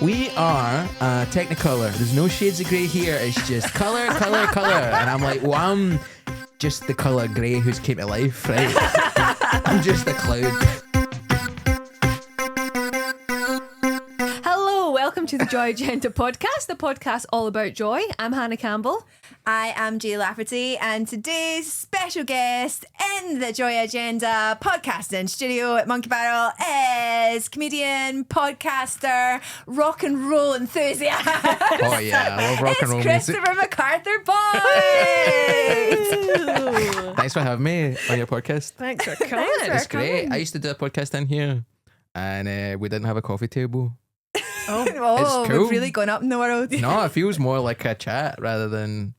We are Technicolor. There's no shades of grey here. It's just colour. And I'm like, well, I'm just the colour grey who's came to life, right? I'm just a cloud. Hello, welcome to the Joy Agenda podcast, the podcast all about joy. I'm Hannah Campbell. I am Jay Lafferty, and today's special guest in the Joy Agenda podcasting studio at Monkey Barrel is comedian, podcaster, rock and roll enthusiast. Oh yeah, I love rock and roll it's music. Christopher Macarthur-Boyd. Thanks for having me on your podcast. Thanks for coming. It's great. I used to do a podcast in here, and we didn't have a coffee table. Oh, It's cool. we've really gone up in the world. No, it feels more like a chat rather than.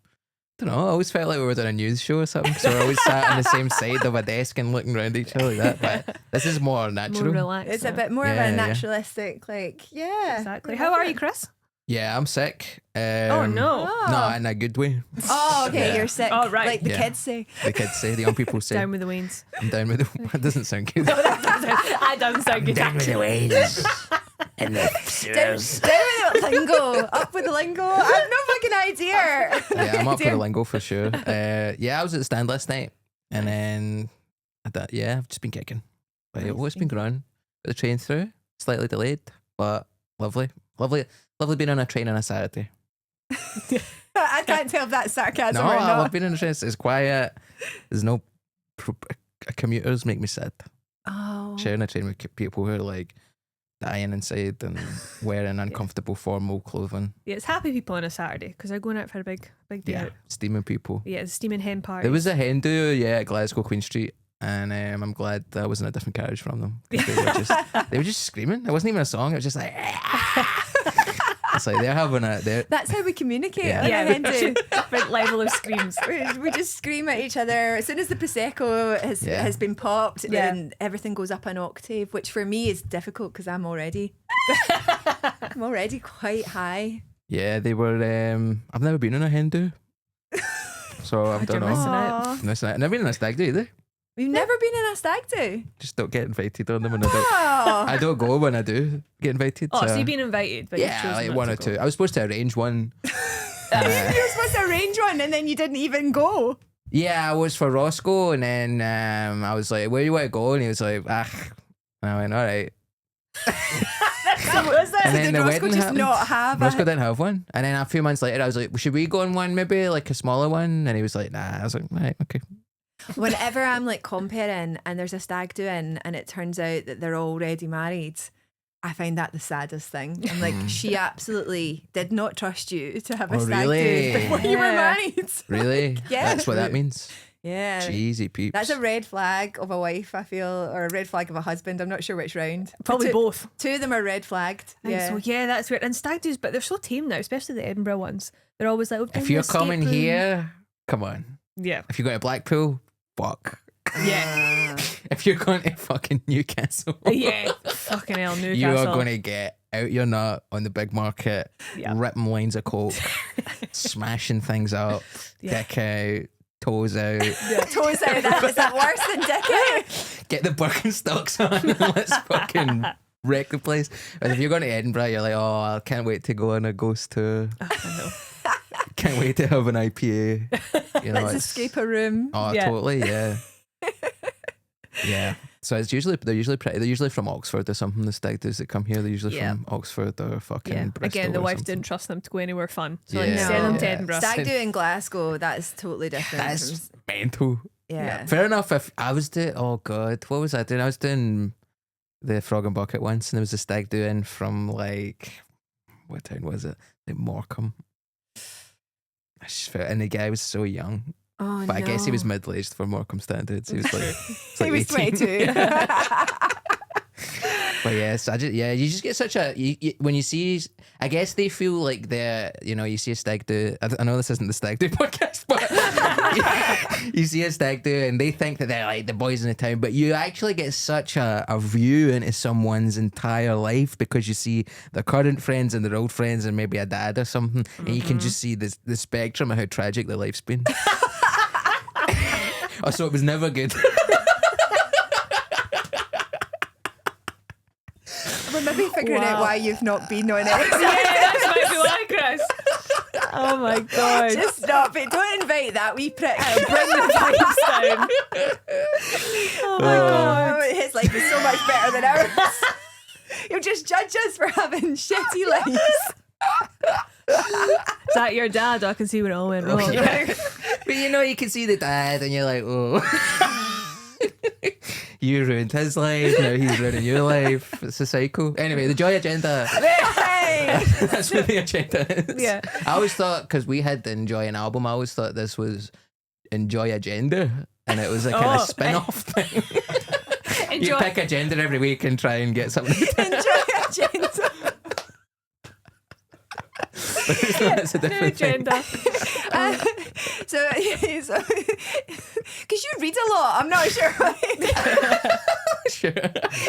I don't know. I always felt like we were doing a news show or something. So we're always sat on the same side of a desk and looking around each other like that. But this is more natural. More relaxed. It's a bit more of a naturalistic, yeah. Exactly. How are you, Chris? Yeah, I'm sick. Oh no. No, in a good way. Oh, okay, Yeah. you're sick. Oh, right. Like the Yeah. kids say. The kids say, the young people say. Down with the weans. I'm down with the. That doesn't sound good. That doesn't sound good. waves. And the Down with the lingo. Up with the lingo. I have no fucking idea. Yeah, I'm up for the lingo for sure. Yeah, I was at the stand last night, and then I've just been kicking. But it's been growing. Got the train through, slightly delayed, but lovely being on a train on a Saturday. I can't tell if that's sarcasm No, or I not. love being on a train. It's quiet. There's no commuters make me sad. Oh. Sharing a train with people who are like dying inside and wearing uncomfortable formal clothing. Yeah, it's happy people on a Saturday because they're going out for a big day out. Steaming people. Yeah, it's steaming hen party. There was a hen do, at Glasgow Queen Street, and I'm glad that I was in a different carriage from them. They were just screaming. It wasn't even a song. It was just like, it's like they're having That's how we communicate. Yeah. On a Hindu. different level of screams. We just scream at each other. As soon as the Prosecco has been popped, then everything goes up an octave, which for me is difficult because I'm already quite high. Yeah, they were. I've never been in a hen do, so I don't you're know. missing out. I'm missing out. I've never been in a stag do either. We've never been in a stag do. Just don't get invited on them when Oh. I don't go when I do get invited. Oh, so you've been invited, but you've chosen like not one to or go. two. I was supposed to arrange one. You were supposed to arrange one and then you didn't even go. Yeah, I was for Roscoe, and then I was like, "Where do you want to go?" And he was like, "Ah." And I went, "All right." So was that? And then Did the Roscoe wedding just happened. not have Roscoe a... didn't have one, and then a few months later, I was like, "Should we go on one? Maybe like a smaller one?" And he was like, "Nah." I was like, "Right, okay." Whenever I'm like comparing and there's a stag doing and it turns out that they're already married, I find that the saddest thing. I'm like, she absolutely did not trust you to have a Oh, stag really? do before you were Yeah. married. Really? Yeah. That's what that means. Yeah. Cheesy peeps. That's a red flag of a wife, I feel, or a red flag of a husband. I'm not sure which round. Probably two, both. Two of them are red flagged. Yeah. So yeah, that's weird. And stag do's, but they're so tame now, especially the Edinburgh ones. They're always like, If you're coming here, come on. Yeah. If you're going to Blackpool, fuck. Yeah. If you're going to fucking Newcastle, Yeah. Fucking hell, Newcastle. you are going to get out your nut on the big market, Yeah. ripping lines of coke, smashing things up, Yeah. dick out, toes out, Toes out. Is that worse than dick out? get the Birkenstocks on and let's fucking wreck the place. And if you're going to Edinburgh, you're like, oh, I can't wait to go on a ghost tour. I know. Can't wait to have an IPA. You know, Let's it's- escape a room. Oh, Yeah. totally, yeah. Yeah. So they're usually pretty. They're usually from Oxford or something. The stag do's that come here, they're usually Yeah. from Oxford or fucking Yeah. Bristol. Again, the or wife something. didn't trust them to go anywhere fun. So Yeah. like, send them to Yeah. Edinburgh. Stag do in Glasgow, that is totally different. That's mental. yeah. Fair enough. If I was doing, oh god, what was I doing? I was doing the Frog and Bucket once, and there was a stag doing from like, what town was it? Like Morecambe. I just felt, and the guy was so young, Oh, but I guess he was no. middle aged for Morecambe standards. He was like, it's like He was 18. 22. But yes, you just get such a when you see. I guess they feel like they're, you see a stag do. I know this isn't the stag do podcast, but you see a stag do and they think that they're like the boys in the town, but you actually get such a view into someone's entire life because you see their current friends and their old friends and maybe a dad or something, and you can just see the spectrum of how tragic their life's been. Oh, so it was never good. maybe figuring out Wow. why you've not been on it. Yeah, that's might be why, Chris. Oh my god. Just stop it. Don't invite that wee prick. Bring the vibes down. Oh my god. Oh, his life is so much better than ours. He'll just judge us for having shitty lives. Is that your dad? I can see where it all went wrong. Yeah. But you can see the dad and you're like, oh. You ruined his life, now he's ruining your life. It's a cycle. Anyway, the Joy Agenda. Hey! That's what the agenda is. Yeah. I always thought, because we had the Enjoy an album, I always thought this was Enjoy Agenda. And it was a kind of spin-off thing. You pick a gender every week and try and get something. Enjoy agenda. It's a different thing. Agenda. Because you read a lot, I'm not sure. Sure.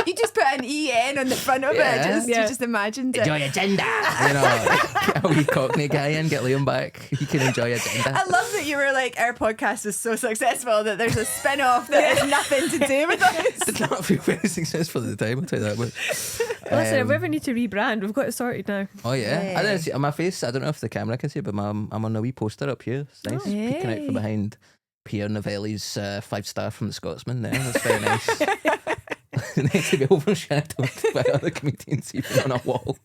You just put an EN on the front of it. You just imagined it. Enjoy Agenda. Get a wee Cockney guy in, get Liam back. He can enjoy Agenda. I love that you were like, our podcast is so successful that there's a spin-off that has nothing to do with us. Did not feel very successful at the time, I'll tell you that much. Listen, if we ever need to rebrand, we've got it sorted now. Oh yeah. I didn't see my face. I don't know if the camera can see it, but I'm on a wee poster up here. It's nice, peeking out from behind Pierre Novelli's 5-star from the Scotsman. There, that's very nice. Nice to be overshadowed by other comedians even on a wall.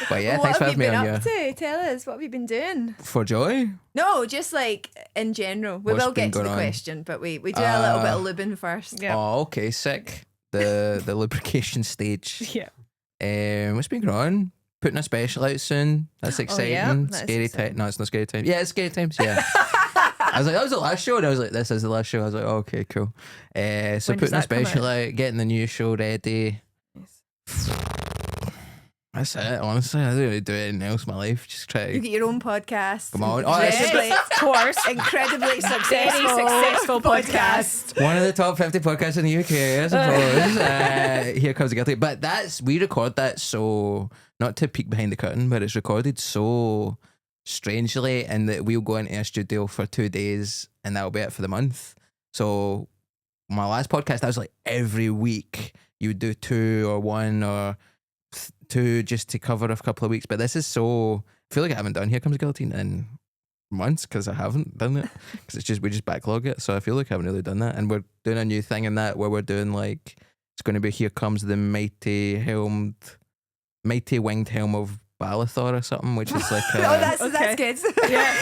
But yeah, thanks for having me on What your have you been up to? Tell us, what have you been doing? For Joy. No, just like in general. We What's will been get to the going on? question, but we do a little bit of lubing first. Yeah. Oh, okay, sick. The lubrication stage. Yeah. What's been going on? Putting a special out soon. That's exciting. yeah, that is Scary exciting. time. No, it's not scary time. Yeah, it's scary times. Yeah. I was like, that was the last show, and I was like, this is the last show. I was like, oh, okay, cool. So When does putting a that come special out, getting the new show ready. That's it. Honestly, I don't really do anything else in my life. Just try You to get your own podcast. come on. Oh, it's Incredibly, Of course. incredibly successful, successful podcast. one of the top 50 podcasts in the UK, I suppose. Here comes the guilty. But we record that so, not to peek behind the curtain, but it's recorded so strangely, and that we'll go into a studio for 2 days and that'll be it for the month. So my last podcast, I was like every week you would do 2 or 1 or 2 just to cover a couple of weeks. But this is so, I feel like I haven't done Here Comes the Guillotine in months because I haven't done it, because we just backlog it. So I feel like I haven't really done that, and we're doing a new thing in that where we're doing like, it's going to be Here Comes the mighty winged helm of Balathor or something, which is like Oh, that's good. Yeah.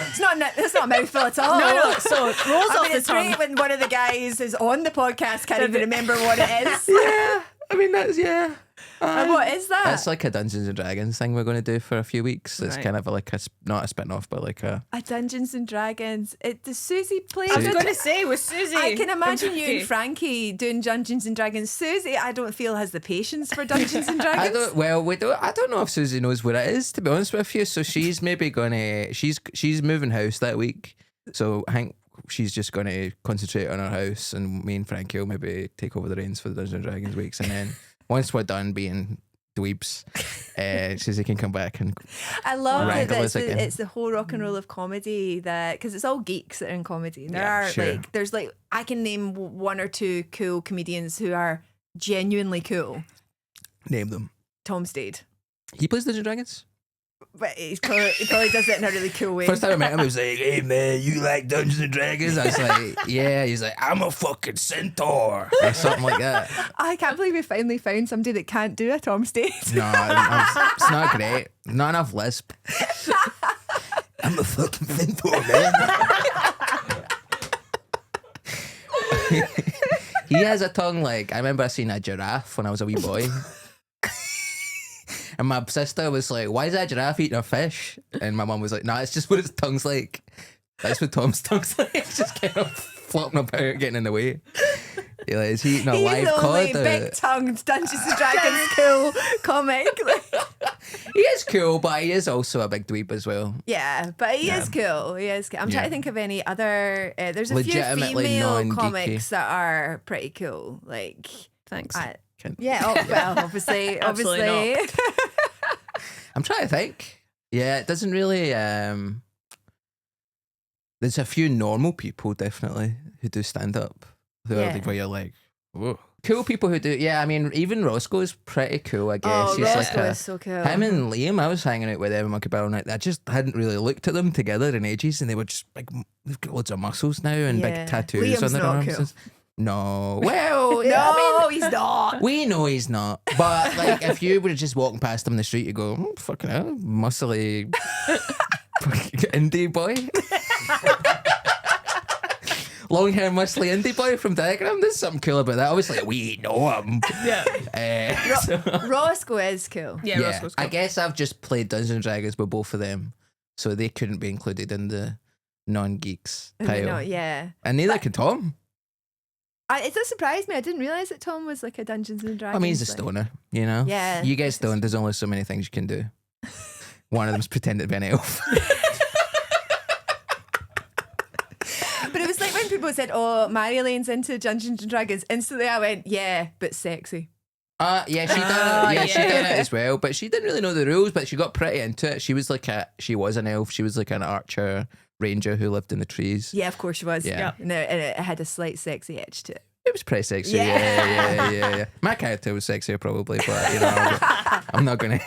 It's not a mouthful at all. No, so rolls I off mean, the it's tongue. great when one of the guys is on the podcast can't even remember what it is. yeah. I mean that's And what is that? That's like a Dungeons and Dragons thing we're going to do for a few weeks. It's Right. kind of like not a spin-off, but like a A Dungeons and Dragons. Does Susie play I was it? going to say with Susie. I can imagine you Okay. and Frankie doing Dungeons and Dragons. Susie, I don't feel has the patience for Dungeons and I Dragons. don't know if Susie knows what it is, to be honest with you. So she's maybe gonna she's moving house that week. So I think she's just gonna concentrate on her house, and me and Frankie will maybe take over the reins for the Dungeons and Dragons weeks, and then once we're done being dweebs, Susie can come back and I love that Wrangle us again. it's the whole rock and roll of comedy, that because it's all geeks that are in comedy. Yeah, sure. There's I can name 1 or 2 cool comedians who are genuinely cool. name them. Tom Stade. He plays Dungeons and Dragons. But he probably does it in a really cool way. First time I met him, he was like, "Hey man, you like Dungeons and Dragons?" I was like, "Yeah." He's like, "I'm a fucking centaur," or something like that. I can't believe we finally found somebody that can't do a Tom Stade. No, it's not great. Not enough lisp. I'm a fucking centaur, man. He has a tongue like, I remember I seen a giraffe when I was a wee boy. And my sister was like, "Why is that giraffe eating a fish?" And my mum was like, "Nah, it's just what its tongue's like." That's what Tom's tongue's like. It's just kind of flopping about, getting in the way. You're like, is he eating a He's live the only cod? big-tongued Dungeons and Dragons cool comic. He is cool, but he is also a big dweeb as well. Yeah, but he is cool. He is cool. I'm trying to think of any other. There's a few Legitimately female non-geeky. comics that are pretty cool. Like, Thanks. yeah, well, obviously. Absolutely not. I'm trying to think. Yeah, it doesn't really. There's a few normal people definitely who do stand up. Where you're like, whoa, cool people who do. Yeah, I mean, even Roscoe's pretty cool, I guess. Oh, He's Roscoe like is so cool. him and Liam, I was hanging out with them in Monkey Barrel Night. I just hadn't really looked at them together in ages, and they were just like, they've got loads of muscles now and Yeah. big tattoos Liam's on their not arms. cool. No. Well, No, I mean, he's not. we know he's not. But like, if you were just walking past him in the street, you go, fucking hell, muscly fucking indie boy. Long hair, muscly indie boy from Diagram. There's something cool about that. Obviously, we know him. Yeah. Roscoe is cool. Yeah, Yeah, Roscoe's cool. I guess I've just played Dungeons and Dragons with both of them, so they couldn't be included in the non-geeks pile. No, yeah. And neither can Tom. It does surprise me. I didn't realise that Tom was like a Dungeons and Dragons. I mean, he's a like- stoner, you know? Yeah. You get stoned, there's only so many things you can do. One of them's pretend to be an elf. But it was like when people said, "Oh, Mary Elaine's into Dungeons and Dragons." Instantly, I went, "Yeah, but sexy." Yeah, she done Oh, it. Yeah, she yeah. done it as well. But she didn't really know the rules, but she got pretty into it. She was an elf. She was like an archer ranger who lived in the trees. Yeah, of course she was. Yeah. And it had a slight sexy edge to it. It was pretty sexy. Yeah. Yeah. My character was sexier probably, but you know, I'm not gonna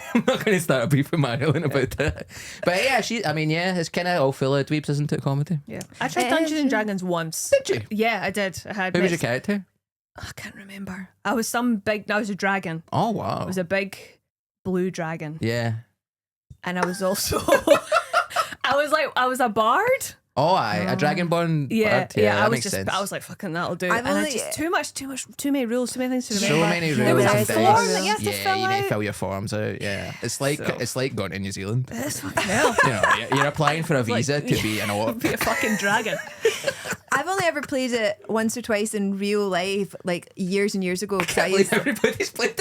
start a beef with Marilyn about that. But yeah, it's kind of all full of dweebs, isn't it? Comedy. Yeah. I tried It Dungeons is. and Dragons once. Did you? Yeah, I did. I had Who was your mixed- character? I can't remember. I was a dragon. Oh wow. I was a big blue dragon. Yeah. And I was also I was a bard. Oh, a Dragonborn. Yeah, bard? Yeah, that I was makes just, sense. I was like, fucking, that'll do. I've and only- it's just too many rules, too many things to so remember. many There rules was and a things. form that you have to Yeah, fill you need to out. fill your forms out. Yeah, it's like going to New Zealand. It's fucking hell. You know, you're applying for a visa to be an orc. Be a fucking dragon. I've only ever played it once or twice in real life, like years and years ago. Because I Like used everybody's played it.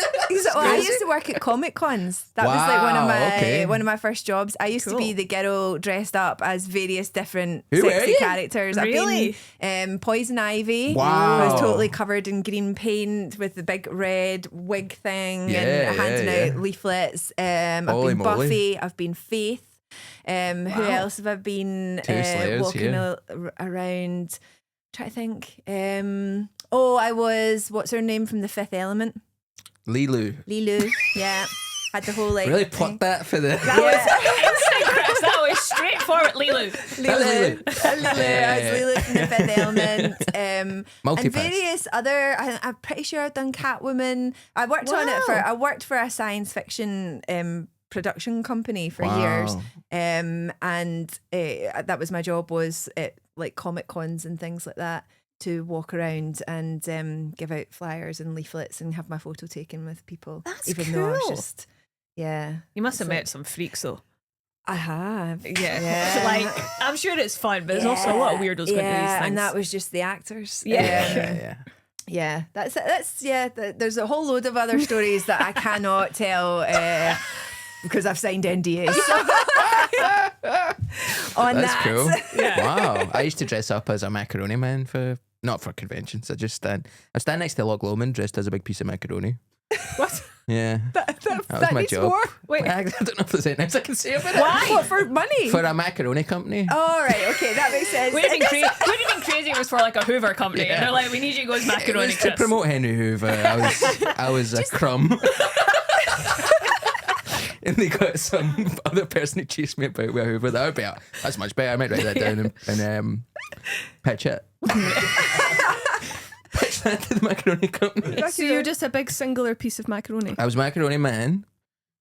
I used to work at Comic Cons. That was like Wow, one of my first jobs. I used to Cool. be the girl dressed up as various different Who were sexy you? characters. Really? I've been Poison Ivy. Wow. I was totally covered in green paint with the big red wig thing Yeah, and handing yeah. out leaflets. I've Holy been moly. Buffy. I've been Faith. Who else have I been Two Slayers walking here. around? Try to think. I was, what's her name from The Fifth Element? Lilu. Lilu. Yeah. Had the whole like Really plucked that for the. That was instant, Chris. That was straightforward, Lilu. Lulu. Lulu. I was Lulu from The Fifth Element. And Multipass. various other. I'm pretty sure I've done Catwoman. I worked for a science fiction production company for Wow. years. And that was my job, was at like Comic Cons and things like that, to walk around and give out flyers and leaflets and have my photo taken with people. That's even though I was cool. just, yeah. You must have It's met like- some freaks, though. I have. Yeah. Like, I'm sure it's fun, but there's also a lot of weirdos going to these things. and that was just the actors. Yeah. Yeah. Yeah, that's there's a whole load of other stories that I cannot tell because I've signed NDAs. On That's that. cool. Yeah. Wow. I used to dress up as a macaroni man not for conventions. I stand next to Loch Lomond dressed as a big piece of macaroni. What? Yeah. That was my needs job. more. Wait, I don't know if there's anything else I can say about it. why? What, for money? For a macaroni company. All right, okay, that makes sense. Would have been crazy if it was for like a Hoover company, and they're like, "We need you to go as It macaroni." was to Chris. promote Henry Hoover. I was a crumb. And they got some other person who chased me about with a Hoover. That's much better. I might write that down and pitch it. Pitch that to the macaroni company. So you're just a big singular piece of macaroni. I was macaroni man.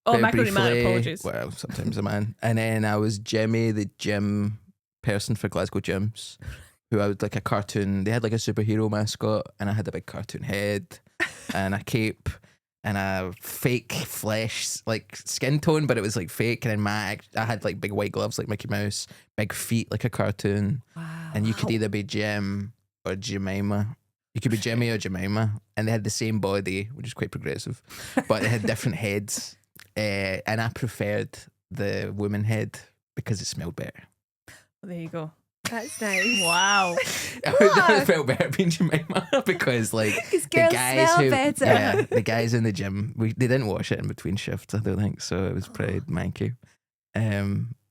Oh, very macaroni man. briefly. Apologies. Well, sometimes a man. And then I was Jimmy, the gym person for Glasgow Gyms, who I was like a cartoon. They had like a superhero mascot, and I had a big cartoon head and a cape and a fake flesh, like skin tone, but it was like fake. And then I had like big white gloves like Mickey Mouse, big feet like a cartoon. Wow. And you could either be Jim or Jemima. You could be Jimmy or Jemima, and they had the same body, which is quite progressive, but they had different heads. And I preferred the woman head because it smelled better. There you go. That's nice. Wow. I felt better being Jemima because, like, These the girls guys smell who, better. yeah, the guys in the gym, they didn't wash it in between shifts, I don't think, so it was pretty manky.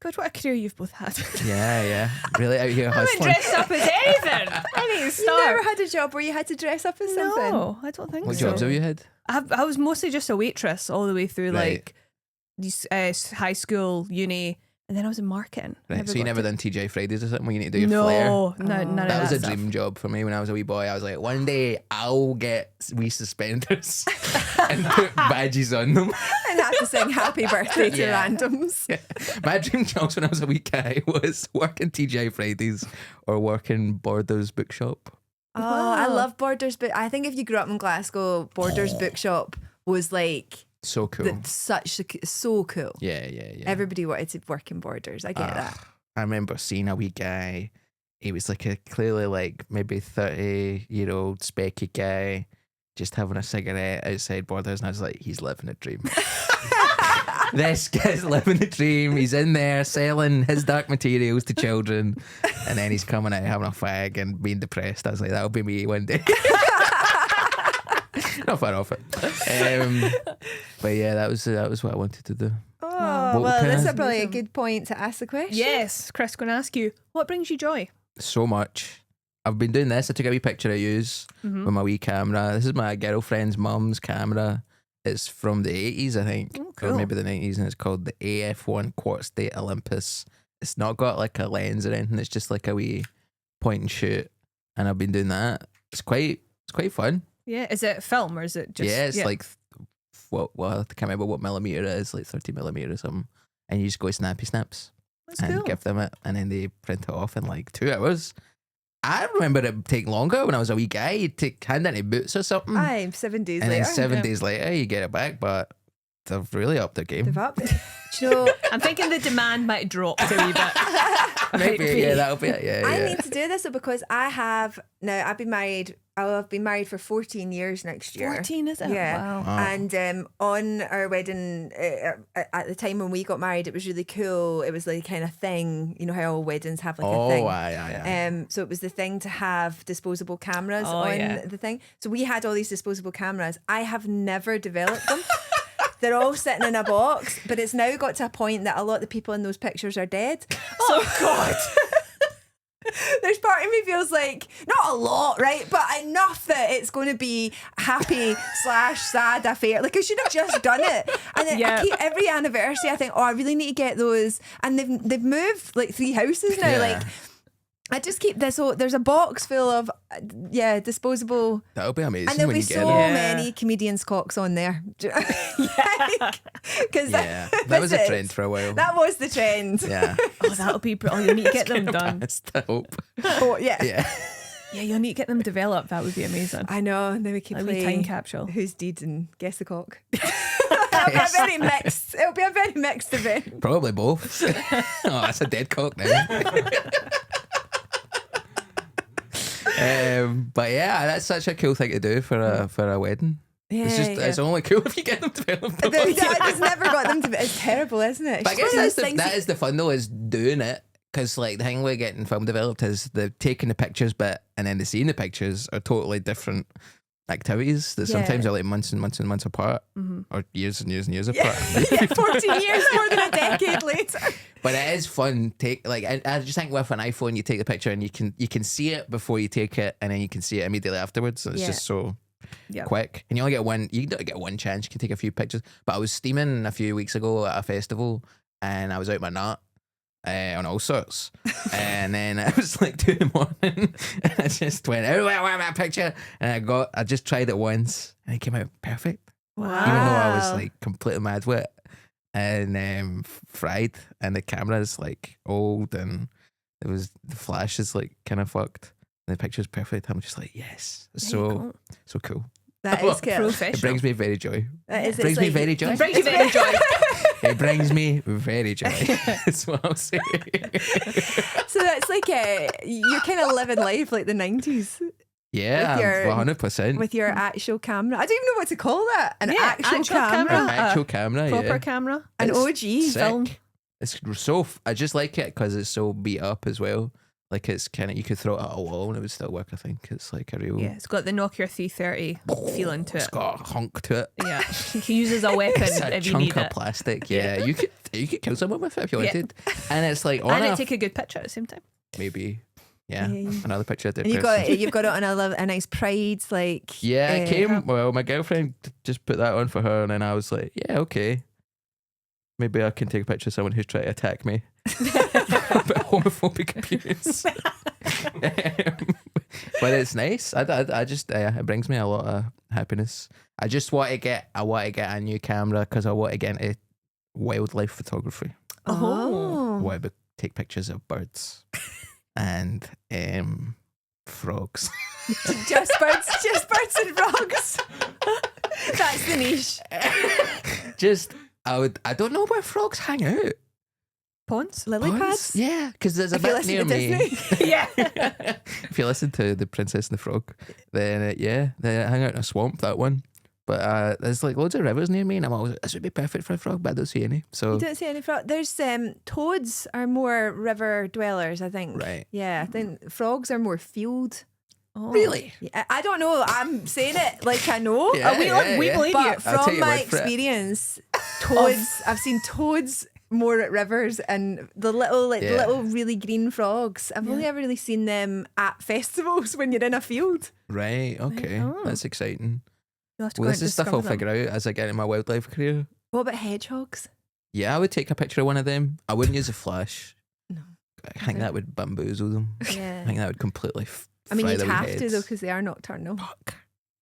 God, what a career you've both had. Yeah. Really out here I haven't hustling. dressed up as anything. I need to You start. never had a job where you had to dress up as something? No, I don't think What so. jobs have you had? I was mostly just a waitress all the way through Right. like these high school, uni, and then I was in marketing. Right, so you got never to- done TJ Fridays or something where you need to do your No, flair? none of That was a stuff. dream job for me when I was a wee boy. I was like, one day I'll get wee suspenders and put badges on them. And have to sing happy birthday to Yeah. randoms. My dream jobs when I was a wee guy was working TJ Fridays or working Borders bookshop. Oh, I Wow. love Borders, but I think if you grew up in Glasgow, Borders bookshop was like So cool. so cool. Yeah. Everybody wanted to work in Borders. I get that. I remember seeing a wee guy. He was like a clearly like maybe 30-year-old specky guy just having a cigarette outside Borders, and I was like, he's living a dream. This guy's living the dream. He's in there selling his dark materials to children, and then he's coming out having a fag and being depressed. I was like, that'll be me one day. Not far off it. But yeah, that was what I wanted to do. Oh, What well, kind this is of- probably a good point to ask the question. Yes, Chris, going to ask you, what brings you joy? So much. I've been doing this. I took a wee picture of yous with my wee camera. This is my girlfriend's mum's camera. It's from the 80s, I think, Oh, or cool. maybe the 90s, and it's called the AF1 Quartz Date Olympus. It's not got like a lens or anything. It's just like a wee point and shoot, and I've been doing that. It's quite fun. Yeah, is it film or is it just... Yeah, it's like what? Well, I can't remember what millimeter it is, like 30 millimeter or something. And you just go snappy snaps That's and cool. give them it, and then they print it off in like 2 hours. I remember it taking longer when I was a wee guy. You'd hand into boots or something, Aye, 7 days and later. then 7 Yeah. days later you get it back. But they've really upped their game. They've upped it. Do you know, I'm thinking the demand might drop a wee bit. Maybe, yeah, that'll be it. Yeah, I yeah. need to do this though because I've been married. I'll have been married for 14 years next year. 14, is it? Yeah. Wow. Wow. And on our wedding, at the time when we got married, it was really cool. It was like kind of thing, you know how all weddings have like a thing. Oh, aye. So it was the thing to have disposable cameras Oh, on yeah. the thing. So we had all these disposable cameras. I have never developed them. They're all sitting in a box, but it's now got to a point that a lot of the people in those pictures are dead. Oh, God. There's part of me feels like not a lot, right, but enough that it's going to be happy / sad affair. Like I should have just done it. And then Yeah. I keep every anniversary. I think, oh, I really need to get those. And they've moved like 3 houses now. Yeah. Like I just keep this. So there's a box full of disposable. That'll be amazing And there'll when be you get so it. Yeah. many comedians' cocks on there. Because Yeah, that was a trend for a while. That was the trend. Yeah, Oh, that'll be... Oh, you need to get them done. past the hope. Oh, yeah. Yeah. Yeah, you'll need to get them developed. That would be amazing. I know. And then we keep A wee playing time capsule. Who's Deed and Guess the Cock. It'll be a very mixed. It'll be a very mixed event. Probably both. Oh, that's a dead cock now. But yeah, that's such a cool thing to do for a wedding. Yeah, It's just it's only cool if you get them developed. I just never got them to. It's terrible, isn't it? But I It's guess one of that's those things that is the fun though, is doing it. Because like the thing with getting film developed is the taking the pictures bit and then the seeing the pictures are totally different activities that Yeah. sometimes are like months and months and months apart, or years and years and years apart. Yeah, 14 years more than a decade later. But it is fun. I just think with an iPhone, you take the picture and you can see it before you take it, and then you can see it immediately afterwards. So it's Yeah. just so Yep. quick, and you only get one. You don't get one chance. You can take a few pictures. But I was steaming a few weeks ago at a festival, and I was out my nut. On all sorts, and then it was like 2 a.m, and I just went, "Everywhere, where my picture?" And I just tried it once, and it came out perfect. Wow. Even though I was like completely mad with it and fried, and the camera's like old, and the flash is like kind of fucked. And the picture's perfect. I'm just like, yes, it's so cool. That is cool. It Professional. brings me very joy. That is, It brings it's me like- very joy. Brings you very joy. It brings me very joy. That's what I'll say. So that's like you're kind of living life like the 90s Yeah, With your- 100%. with your actual camera. I don't even know what to call that. An Yeah, actual, actual camera. camera. An actual camera, Proper yeah. camera. An It's OG sick. film. It's so. I just like it because it's so beat up as well. Like it's kind of, you could throw it at a wall and it would still work. I think it's like a real. Yeah, it's got the Nokia 330 feeling to It's it. got a hunk to it. Yeah, you can use it as a weapon It's a if you need chunk of it. plastic. Yeah, you could kill someone with it if you Yeah. wanted. And it's like on And a, it take a good picture at the same time. maybe. Yeah, Yeah. another picture of the And you've got it on a nice Pride like. Yeah, it uh, came. Well, my girlfriend just put that on for her, and then I was like, yeah, okay. Maybe I can take a picture of someone who's trying to attack me. A bit homophobic abuse. But it's nice. I just it brings me a lot of happiness. I want to get a new camera because I want to get into wildlife photography. Oh. I want to take pictures of birds and frogs. just birds and frogs. That's the niche. I don't know where frogs hang out. Ponds? Lily Ponds? pads. Yeah, because there's a If you bit listen near to me. Disney. Yeah. If you listen to The Princess and the Frog, then they hang out in a swamp, that one. But there's like loads of rivers near me, and I'm always like, this would be perfect for a frog, but I don't see any. So You don't see any frog. There's toads are more river dwellers, I think. Right. Yeah, I think frogs are more field. Oh. really, Yeah, I don't know. I'm saying it like I know. Yeah, we believe you. But I'll take from your my word for it. experience, toads, I've seen toads more at rivers, and the little Yeah. the little really green frogs. I've only ever really seen them at festivals when you're in a field. right? Okay, Oh. that's exciting. You'll have to Well, go this and is stuff I'll discover them. figure out as I get into my wildlife career. What about hedgehogs? Yeah, I would take a picture of one of them. I wouldn't use a flash. No. I think that would bamboozle them. I Yeah. think that would completely. I mean, fry you'd their wee have to heads. though because they are nocturnal. Fuck.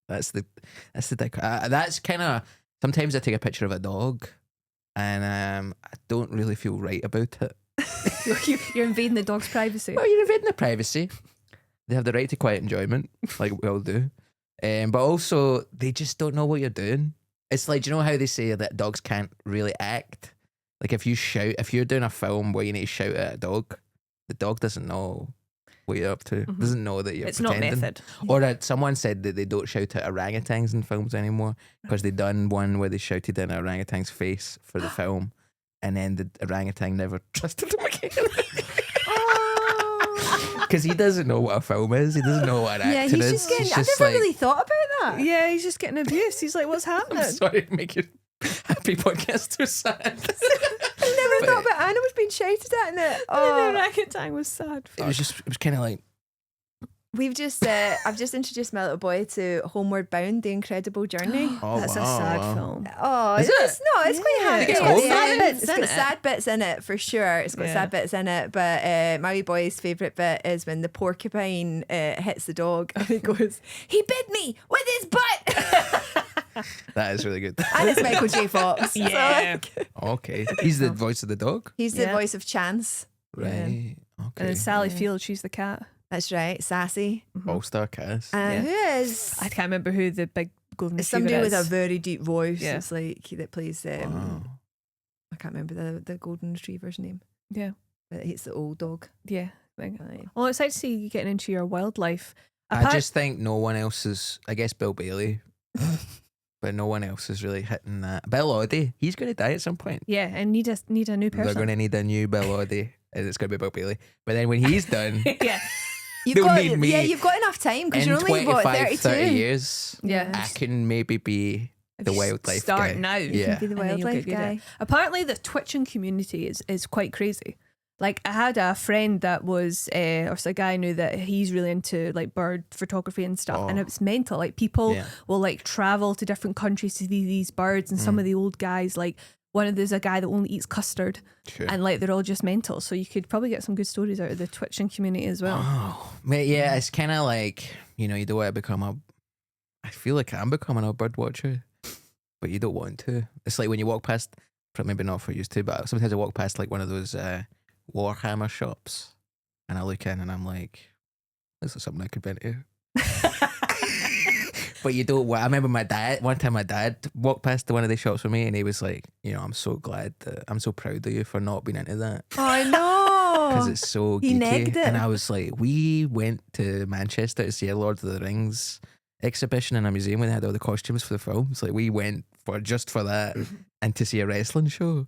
That's the that's kind of, sometimes I take a picture of a dog and I don't really feel right about it. You're invading the dog's privacy. Well, you're invading their privacy. They have the right to quiet enjoyment, like we all do. But also they just don't know what you're doing. It's like, do you know how they say that dogs can't really act? Like if you're doing a film where you need to shout at a dog, the dog doesn't know what you're up to. Mhm. Doesn't know that you're It's pretending. not method. Or that someone said that they don't shout at orangutans in films anymore because they done one where they shouted in an orangutan's face for the film, and then the orangutan never trusted them again. Because he doesn't know what a film is. He doesn't know what an Yeah, acting he's is. just getting. He's I've just never like, really thought about that. Yeah, he's just getting abused. He's like, what's happening? I'm sorry to make your happy podcast too sad. I've never But- thought about animals being shouted at in it. The Oh, orangutan was sad. It was kind of like, we've just I've just introduced my little boy to Homeward Bound: The Incredible Journey. oh, That's wow, a sad wow. film. Oh, Is it's no, it's quite Yeah. happy. It gets It's old, sad doesn't it? bits. It's Isn't got it? sad bits in it for sure. It's got Yeah. sad bits in it. But my wee boy's favourite bit is when the porcupine hits the dog and he goes, "He bit me with his butt." That is really good. And it's Michael J. Fox. Yeah. Okay. He's the voice of the dog? He's the Yeah. voice of Chance. Right. And Okay. then Sally Field, she's the cat. That's right, sassy. All-star cast. Yeah. Who is? I can't remember who the big golden It's retriever somebody is. with a very deep voice. Yeah. It's like that plays. Wow. I can't remember the golden retriever's name, Yeah, but it's the old dog. yeah. Thing. Right. Well, it's exciting to see you getting into your wildlife. I just think no one else is, I guess Bill Bailey, but no one else is really hitting that. Bill Oddie, he's going to die at some point. Yeah, and need a new They're person. going to need a new Bill Oddie, and it's going to be Bill Bailey. But then when he's done, Yeah, You've They'll got, need me yeah, you've got enough time because in you're only 25, 30 32. years, yeah. I can maybe be If the you wildlife start guy. now. You Yeah. can be the And then you'll wildlife get good at guy. it. Apparently, the twitching community is quite crazy. Like, I had a friend that was, or a guy I knew that he's really into like bird photography and stuff, and Oh. it's mental. Like, people Yeah. will like travel to different countries to see these birds, and some of the old guys, like there's a guy that only eats custard, Sure. and like they're all just mental. So you could probably get some good stories out of the twitching community as well. Oh, mate, yeah, it's kind of like, you know, you don't want to become I feel like I'm becoming a bird watcher, but you don't want to. It's like when you walk past, maybe not for you to, but sometimes I walk past like one of those Warhammer shops and I look in and I'm like, this is something I could be into. But you don't. I remember one time my dad walked past one of the shops with me and he was like, you know, I'm so proud of you for not being into that. Oh, I know. Because it's so He geeky. negged it. And I was like, we went to Manchester to see a Lord of the Rings exhibition in a museum when they had all the costumes for the films. Like, we went just for that and to see a wrestling show.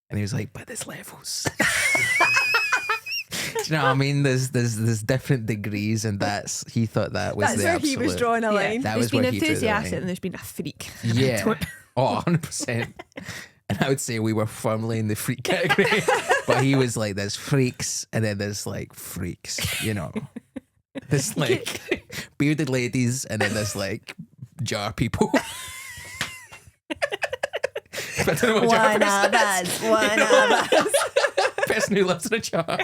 And he was like, but there's levels. you know what I mean? There's different degrees, and he thought that was That's the where absolute. he was drawing a line. That There's was been where he drew the enthusiastic line. and there's been a freak. Yeah. Oh, 100%. And I would say we were firmly in the freak category. But he was like, there's freaks, and then there's like freaks, you know. There's like bearded ladies, and then there's like jar people. I don't know what jar person is. One of us. Person who lives in a jar.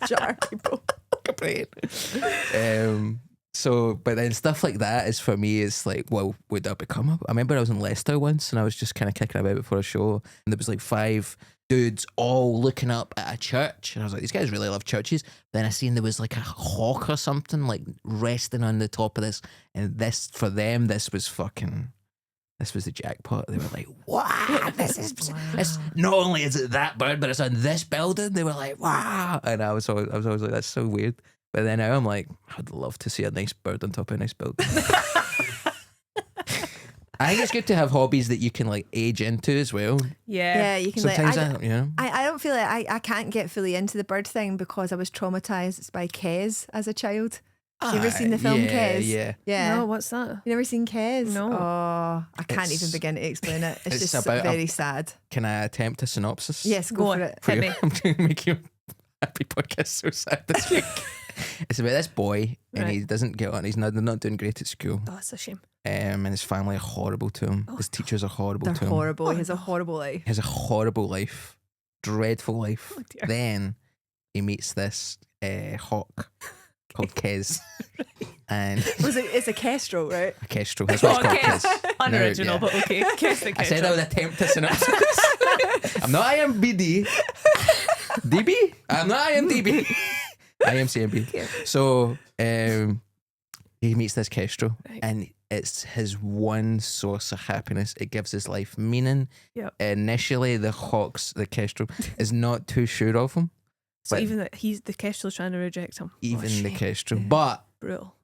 Jar people. So, but then stuff like that is for me is like, well, would that become I remember I was in Leicester once and I was just kind of kicking about before a show, and there was like 5 dudes all looking up at a church, and I was like, these guys really love churches. Then I seen there was like a hawk or something like resting on the top of this, and this for them, this was the jackpot. They were like, wow, it's not only is it that bird, but it's on this building. They were like, wow. And I was always like, that's so weird. But then now I'm like, I'd love to see a nice bird on top of a nice building. I think it's good to have hobbies that you can like age into as well. Yeah, you can. Sometimes I don't feel like I can't get fully into the bird thing because I was traumatized by Kes as a child. Have you ever seen the film Kes? Yeah. No, what's that? You never seen Kes? No. Oh, I can't even begin to explain it. It's just about very sad. Can I attempt a synopsis? Yes, go for it. Hit me. I'm trying to make you happy podcast so sad this week. It's about this boy, and he doesn't get on. They're not doing great at school. Oh, that's a shame. And his family are horrible to him. His teachers are horrible They're to him. horrible. He has a horrible life. He has a horrible life, dreadful life. Oh, dear. Then he meets this hawk called Kes, and It's a kestrel, right? a kestrel. That's what it's called. Kes. Unoriginal, yeah. but okay. Kiss the I said I would attempt a synopsis. I'm not IMBD. DB? I'm not IMDb. IMCMB. So he meets this kestrel, and it's his one source of happiness. It gives his life meaning. Yep. Initially, the kestrel is not too sure of him. So but even that the kestrel's trying to reject him. even the shame. kestrel, but Brutal.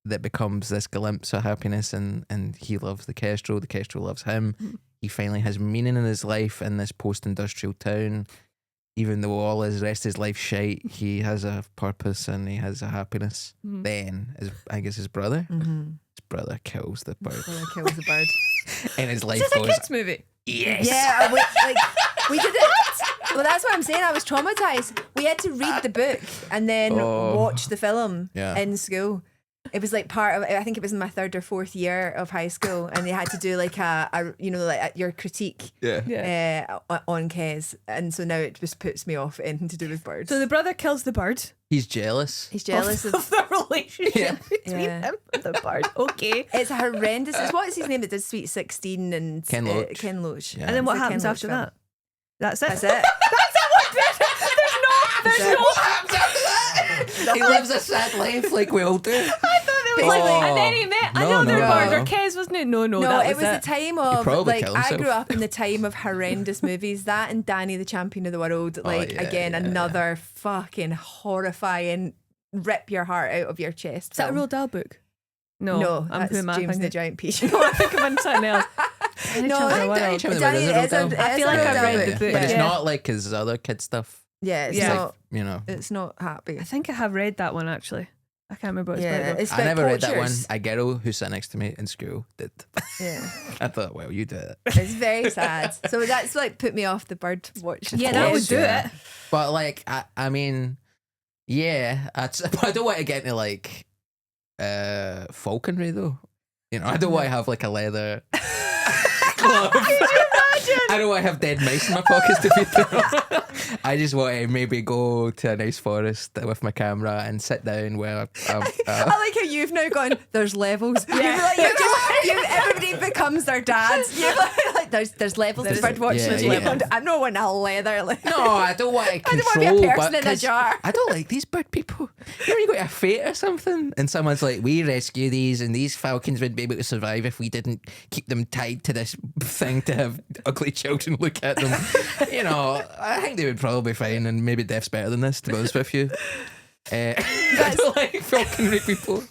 that becomes this glimpse of happiness, and he loves the kestrel loves him. He finally has meaning in his life in this post-industrial town. Even though all his rest of his life shite, he has a purpose and he has a happiness. Then I guess his brother kills the bird. Kills the bird. And his life Is this a goes, kids movie? yes. Yeah, we did it. Well, that's what I'm saying. I was traumatized. We had to read the book and then watch the film in school. It was like part of. I think it was in my 3rd or 4th year of high school, and they had to do like your critique on Kes, and so now it just puts me off anything to do with birds. So the brother kills the bird. He's jealous. He's jealous of the relationship between Yeah. him and the bird. Okay. It's horrendous. It's what's his name that did Sweet 16 and Ken Loach. Ken Loach. Yeah. And then what It's a happens Ken Loach after film. that? That's it. That's it. There's no. What happens after that? He lives a sad life like we all do. I thought there was Oh. and then he met No, another no. bird or Kes, wasn't it? No, No, that it was the time of probably like kill I himself. grew up in the time of horrendous movies. That and Danny the Champion of the World. Like yeah, again, yeah. another fucking horrifying, rip your heart out of your chest. Is that a film. Roald Dahl book? No, No, I'm that's who am I James and the thinking? Giant Peach. No, I think I'm something else. No, Champion of the I think World. Danny Champion of the Danny World is a is a- Roald Dahl. I feel like Roald I've Dahl read book. the book. But it's Yeah. not like his other kid stuff. Yeah, it's Yeah. not. You know. It's not happy. I think I have read that one actually. I can't remember what it's Yeah, about. though. it's I about never read that one. poachers. A girl who sat next to me in school did. Yeah, I thought, well, you did it. it's very sad. So that's like put me off the bird watching. Yeah, that would course, do yeah. it. But like, I mean, yeah, but I don't want to get into like falconry though. You know, I don't want to have like a leather glove. I don't want to have dead mice in my pockets to feed them. I just want to maybe go to a nice forest with my camera and sit down where I like how you've now gone. There's levels. Yeah, everybody becomes their dads. You're like there's levels to bird watching. yeah, There's yeah. levels. I'm not wanting a leather. No, I don't want to I control. don't want to be a but person in a 'cause jar. I don't like these bird people. You know, you go to a fete or something, and someone's like, "We rescue these, and these falcons would be able to survive if we didn't keep them tied to this thing to have ugly children look at them." You know, I think they would probably be fine, and maybe death's better than this. To be honest with you, I don't like falconry people.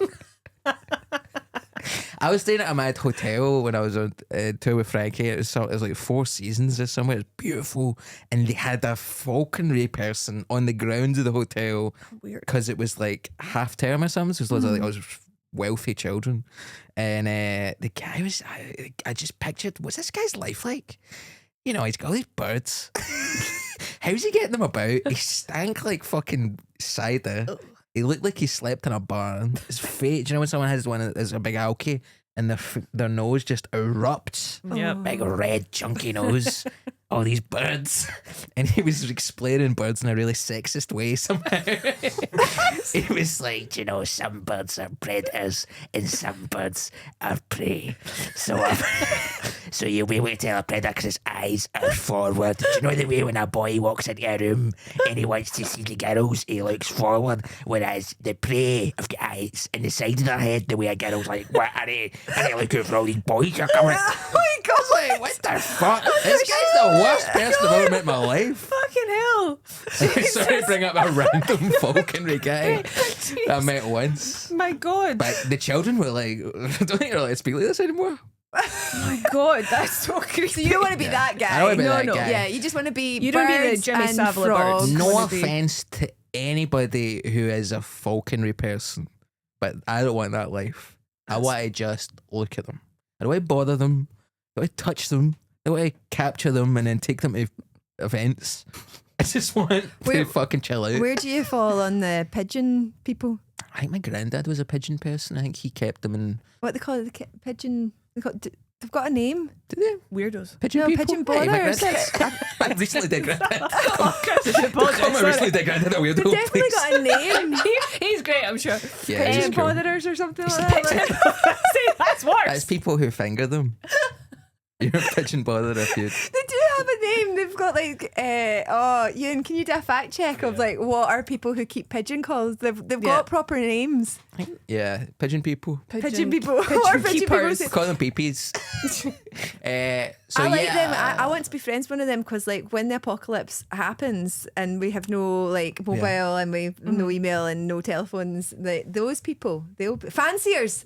I was staying at a mad hotel when I was on tour with Frankie. It was like Four Seasons or somewhere. It was beautiful, and they had a falconry person on the grounds of the hotel Weird. because it was like half term or something. So it was loads of like wealthy children, and the guy was. I just pictured, what's this guy's life like? You know, he's got all these birds. How's he getting them about? He stank like fucking cider. He looked like he slept in a barn. His face, do you know when someone has one that's a big alky and their nose just erupts? Yeah. Big red chunky nose. All these birds. And he was explaining birds in a really sexist way somehow. He was like, you know, some birds are predators and some birds are prey. So so you'll be able to tell a predator because his eyes are forward. Do you know the way when a boy walks into a room and he wants to see the girls, he looks forward, whereas the prey of the eyes in the side of their head, the way a girl's like, what are they looking for all these boys are coming? Oh my God. Like, what the fuck? This guy's the worst person I've ever met in my life. Fucking hell. Sorry to bring up a random falconry guy that I met once. My God. But the children were like, I don't think you're allowed to speak like this anymore. My God, that's so creepy. So you don't want to be that guy. I don't wanna be that guy. Yeah, you just want to be. You don't be the birds Jimmy and Savile frogs. birds. No wanna be- offense to anybody who is a falconry person, but I don't want that life. I want to just look at them. I don't want to bother them. I don't want to touch them. I don't want to capture them and then take them to events. I just want to fucking chill out. Where do you fall on the pigeon people? I think my granddad was a pigeon person. I think he kept them in. What they call it? Pigeon. They've got a name. Did they? Weirdos. Pigeon No, people? pigeon Hey, my borders. granddad. I recently did granddad. Apologise, I recently did granddad a weirdo. They've definitely please. got a name. He's great, I'm sure. Yeah, he's Pigeon cool. borders or something like that. See, that's worse. That's people who finger them. You're a pigeon bother if you. They do have a name. They've got like, Ewan, can you do a fact check of like what are people who keep pigeon calls? They've got proper names. Yeah, pigeon people. Pigeon people. What are pigeon people? keepers. Call them peepees. So I like yeah, them. I want to be friends with one of them because like when the apocalypse happens and we have no like mobile and we have no email and no telephones, those people, they'll be fanciers.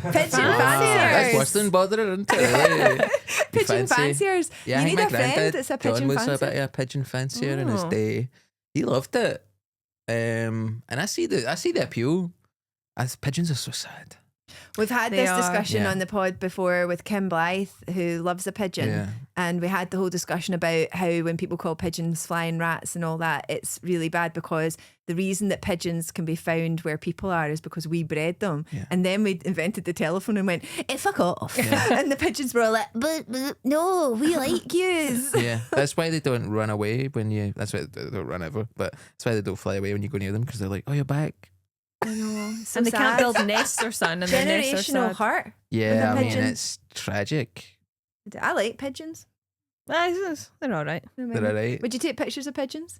Pigeon That's worse fanciers. than botherer, isn't it? Pigeon Fancy. fanciers. Yeah, I You think need my a friend granddad that's a John pigeon was a fancier. bit of a pigeon fancier in his Oh. day. He loved it, and I see the appeal. As pigeons are so sad. We've had They this are. discussion Yeah. on the pod before with Kim Blythe, who loves a pigeon. Yeah. And we had the whole discussion about how when people call pigeons flying rats and all that, it's really bad because the reason that pigeons can be found where people are is because we bred them. Yeah. And then we invented the telephone and went, fuck off. And the pigeons were all like, but no, we like yous. Yeah, that's why they don't run away when you. That's why they don't run ever. But that's why they don't fly away when you go near them because they're like, oh, you're back. I know. So and they can't sad. build nests or something. And their nests are Generational sad. heart. Yeah, I With a mean pigeon. it's tragic. I like pigeons. They're all right. They're alright Would you take pictures of pigeons?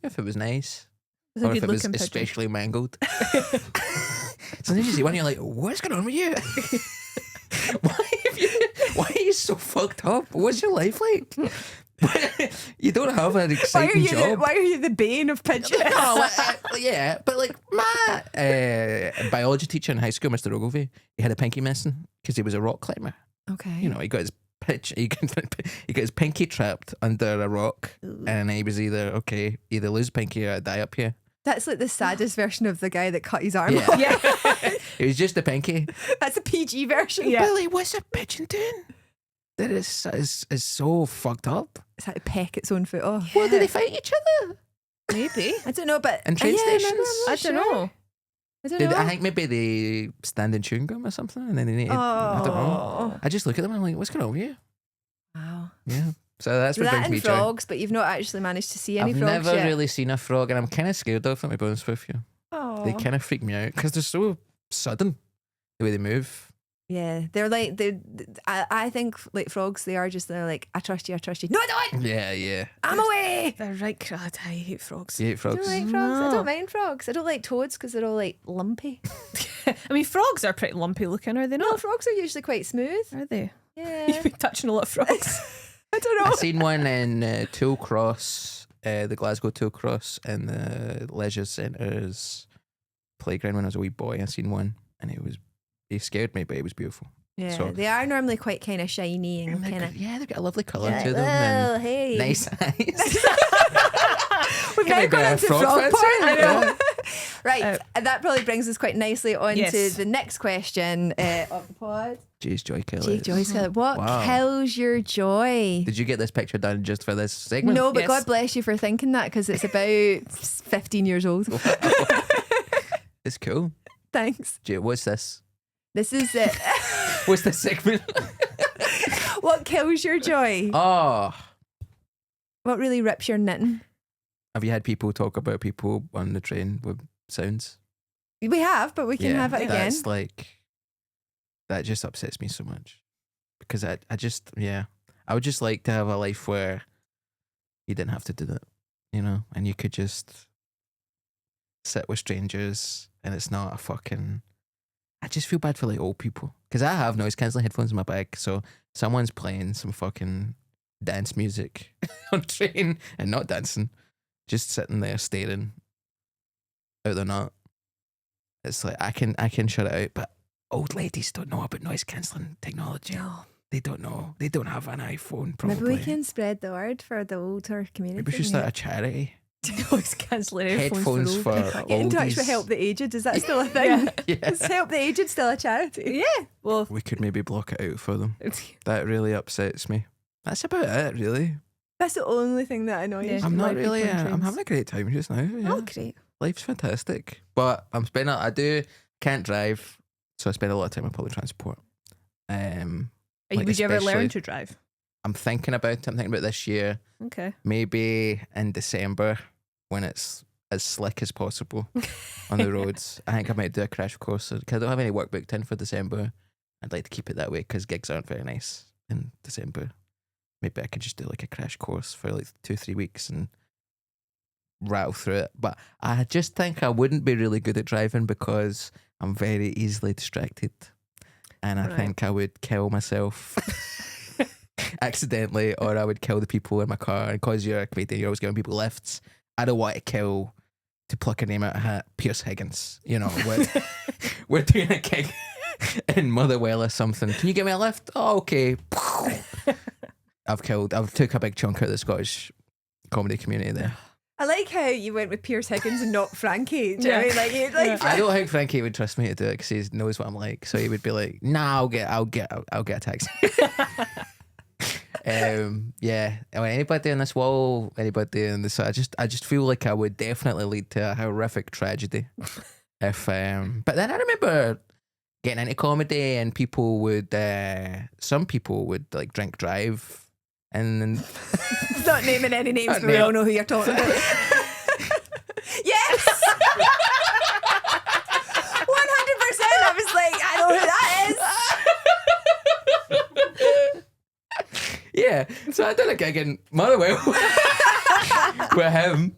if it was nice, It's a or if good it was looking pigeon. especially mangled. Sometimes you see one, you're like, what's going on with you? Why are you so fucked up? What's your life like? You don't have an exciting job. Why are you the bane of pigeons? No, yeah, but like my biology teacher in high school, Mr. Ogilvie, he had a pinky missing because he was a rock climber. Okay. You know, he got his he got his pinky trapped under a rock, and he was either lose pinky or die up here. That's like the saddest version of the guy that cut his arm Yeah. off. Yeah. It was just a pinky. That's a PG version. Yeah. Billy, what's a pigeon doing? That is so fucked up. It's how to peck its own foot off. Well, do they fight each other? Maybe. I don't know, but And train maybe, I'm stations? not I sure. don't know. I don't know. I think maybe they stand in chewing gum or something, and then they need. I don't know. Oh. I just look at them and I'm like, what's going on with you? Wow. Yeah. So that's what That brings and me joy. frogs, but you've not actually managed to see any I've frogs never yet. really seen a frog, and I'm kind of scared of them, to be honest with you. Oh. They kind of freak me out because they're so sudden the way they move. Yeah, they're like I think like frogs. They're like I trust you. No, I don't. Yeah. I'm away. They're right crud. I hate frogs. You hate I frogs? don't like frogs. I don't mind frogs. I don't like toads because they're all like lumpy. I mean, frogs are pretty lumpy looking, are they No, not? frogs are usually quite smooth. Are they? Yeah. You've been touching a lot of frogs. I don't know. I seen one in Tool Cross, the Glasgow Tool Cross, in the leisure centre's playground when I was a wee boy. I seen one, and he he scared me, but he was beautiful. Yeah, So- they are normally quite kind of shiny and kind of. Yeah, they've got a lovely colour Yeah, to them. oh, And hey. nice eyes. We've Can now we be gone a into frog frog fencer? porn. I know. Yeah. Right, and that probably brings us quite nicely on Yes. to the next question of the pod. Jeez, Joy Kelly. Jake Joyce, what Wow. kills your joy? Did you get this picture done just for this segment? No, but Yes. God bless you for thinking that because it's about 15 years old. It's cool. Thanks. Gee, what's this? This is it. What's this segment? What kills your joy? Oh, What really rips your knitting? have you had people talk about people on the train with sounds? We have, but we can have it again. That's like, that just upsets me so much because I just, yeah, I would just like to have a life where you didn't have to do that, you know, and you could just sit with strangers and it's not a fucking, I just feel bad for like old people because I have noise cancelling headphones in my bag, so someone's playing some fucking dance music on train and not dancing, just sitting there staring out the nut. It's like I can shut it out, but old ladies don't know about noise cancelling technology. No. They don't know. They don't have an iPhone. Probably. Maybe we can spread the word for the older community. Maybe we should start a charity. Noise cancelling Headphones for Get in touch oldies. with Help the Aged. Is that still a thing? Yeah. Is Help the Aged still a charity? Yeah. Well, We could maybe block it out for them. That really upsets me. That's about it, really. That's the only thing that annoys Yeah. me. I'm not about really. people on I'm trains. having a great time just now. Yeah. Oh, great. Life's fantastic, but I'm spending. I can't drive, so I spend a lot of time on public transport. Like would you ever especially- learn to drive? I'm thinking about it. I'm thinking about this year. Okay. Maybe in December when it's as slick as possible on the roads. I think I might do a crash course because I don't have any work booked in for December. I'd like to keep it that way because gigs aren't very nice in December. Maybe I could just do like a crash course for like 2-3 weeks and rattle through it. But I just think I wouldn't be really good at driving because I'm very easily distracted. And I Right. think I would kill myself accidentally, or I would kill the people in my car. And because you're a comedian, you're always giving people lifts. I don't want to kill, to pluck a name out of a hat, Pierce Higgins. You know, we're doing a gig in Motherwell or something. Can you give me a lift? Oh, okay. I've took a big chunk out of the Scottish comedy community there. I like how you went with Pierce Higgins and not Frankie. Do you know what I mean? Like, I don't think Frankie would trust me to do it because he knows what I'm like. So he would be like, "Nah, I'll get a taxi." Yeah. Anybody in this wall, anybody in this, I just feel like I would definitely lead to a horrific tragedy. If but then I remember getting into comedy and people would, some people would like drink drive. And then not naming any names, Not but we name- all know who you're talking about. Yes! 100%. I was like, I know who that is. yeah, so I did a gig in Motherwell with him.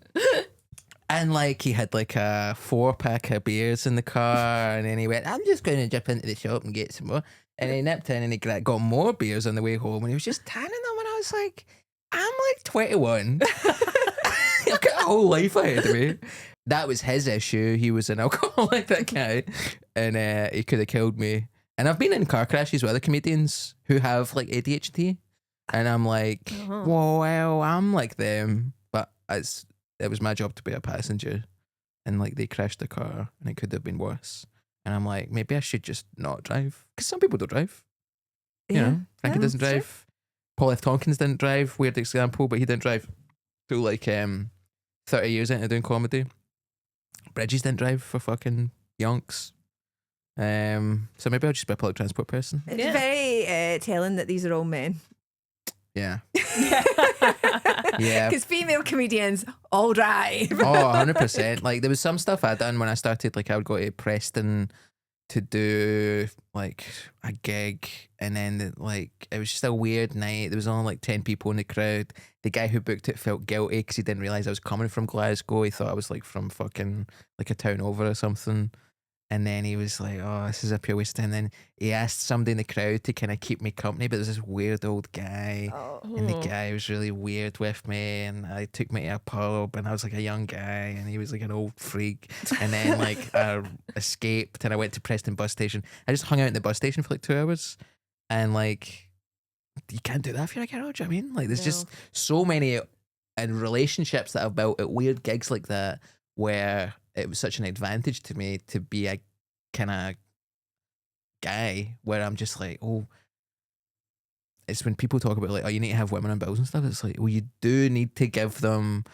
And like he had like a 4-pack of beers in the car, and then he went, "I'm just going to jump into the shop and get some more." And he nipped in and he got more beers on the way home, and he was just tanning them. And I was like, "I'm like 21. I've got a whole life ahead of me." That was his issue. He was an alcoholic, that guy, and he could have killed me. And I've been in car crashes with other comedians who have like ADHD, and I'm like, well, I'm like them, but it was my job to be a passenger, and like they crashed the car and it could have been worse. And I'm like, maybe I should just not drive because some people don't drive. You know, Frankie doesn't that's true. drive. Paul F. Tompkins didn't drive. Weird example, but he didn't drive till like 30 years into doing comedy. Bridges didn't drive for fucking yonks. So maybe I'll just be a public transport person. It's Yeah. very telling that these are all men. Yeah. Yeah. Because female comedians all drive. Oh, 100%. Like there was some stuff I'd done when I started, like I would go to Preston to do like a gig, and then like it was just a weird night. There was only like 10 people in the crowd. The guy who booked it felt guilty because he didn't realise I was coming from Glasgow. He thought I was like from fucking like a town over or something. And then he was like, "Oh, this is a pure waste of time." And then he asked somebody in the crowd to kind of keep me company, but there was this weird old guy, and the guy was really weird with me. And I took me to a pub, and I was like a young guy, and he was like an old freak. And then like I escaped, and I went to Preston bus station. I just hung out in the bus station for like 2 hours, and like you can't do that if you're a girl. Do you know what I mean? Like there's just so many and relationships that I've built at weird gigs like that where it was such an advantage to me to be a kind of guy where I'm just like, oh, it's when people talk about like, oh, you need to have women on bills and stuff. It's like, well, you do need to give them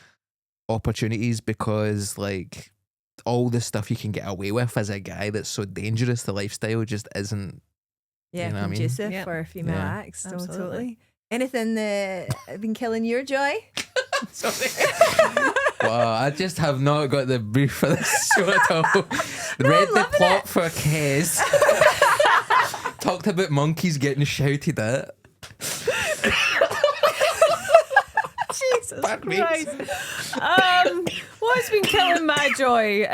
opportunities because like all the stuff you can get away with as a guy that's so dangerous, the lifestyle just isn't. Yeah, you know what I mean? conducive Yep. for female Yeah. acts. Absolutely. Totally. Anything that been killing your joy? Wow, I just have not got the brief for this show at all. Read the plot for Kez. Talked about monkeys getting shouted at. Jesus Bad Christ. What's been killing my joy?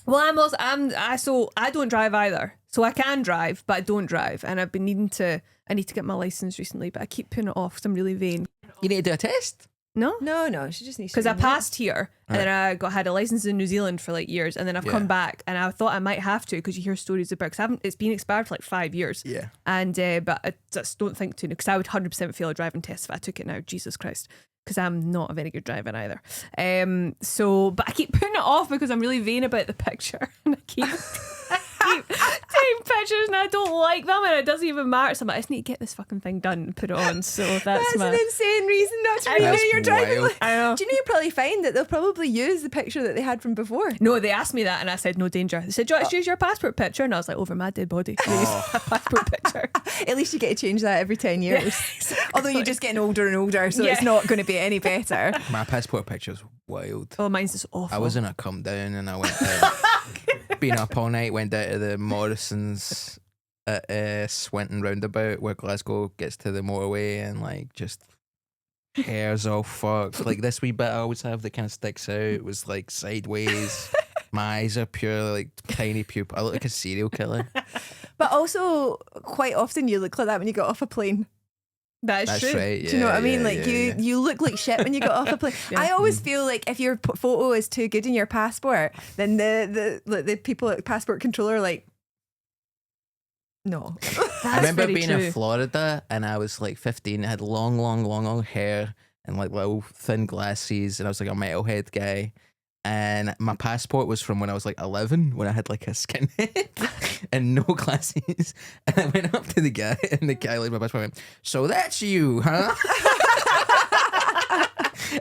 Well, I don't drive either. So I can drive, but I don't drive. And I've been I need to get my license recently, but I keep putting it off because I'm really vain. You need to do a test? No? No, she just needs to. Because I renew it. passed here and then had a license in New Zealand for like years, and then I've come back and I thought I might have to because you hear stories about it's been expired for like 5 years. Yeah. And but I just don't think to because I would 100% fail a driving test if I took it now. Jesus Christ. Because I'm not a very good driver either. But I keep putting it off because I'm really vain about the picture, and I keep taking pictures and I don't like them, and it doesn't even matter. So I'm like, I just need to get this fucking thing done and put it on. So that's an insane reason not to I renew know. your driving Wild. license. I know. Do you know you'll probably find that they'll probably use the picture that they had from before? No, they asked me that and I said no danger. They said, "Do you want to use your passport picture?" And I was like, over my dead body. Use my passport picture. At least you get to change that every 10 years. Exactly. Although you're just getting older and older, so Yeah. it's not going to be any better. My passport picture's wild. Oh, mine's just awful. I was in a come down and I went out, been up all night, went down to the Morrison's at Swinton roundabout where Glasgow gets to the motorway, and like just hair's all fucked. Like this wee bit I always have that kind of sticks out. It was like sideways. My eyes are pure like tiny pupil. I look like a serial killer. But also, quite often you look like that when you get off a plane. That's That's true. right. Do you know what I mean? Like you look like shit when you get off a plane. Yeah. I always feel like if your photo is too good in your passport, then the people at passport control are like, no. I remember very being true. in Florida and I was like 15. I had long hair and like little thin glasses, and I was like a metalhead guy. And my passport was from when I was like 11, when I had like a skinhead and no glasses. And I went up to the guy, and the guy like my passport went, "So that's you, huh?"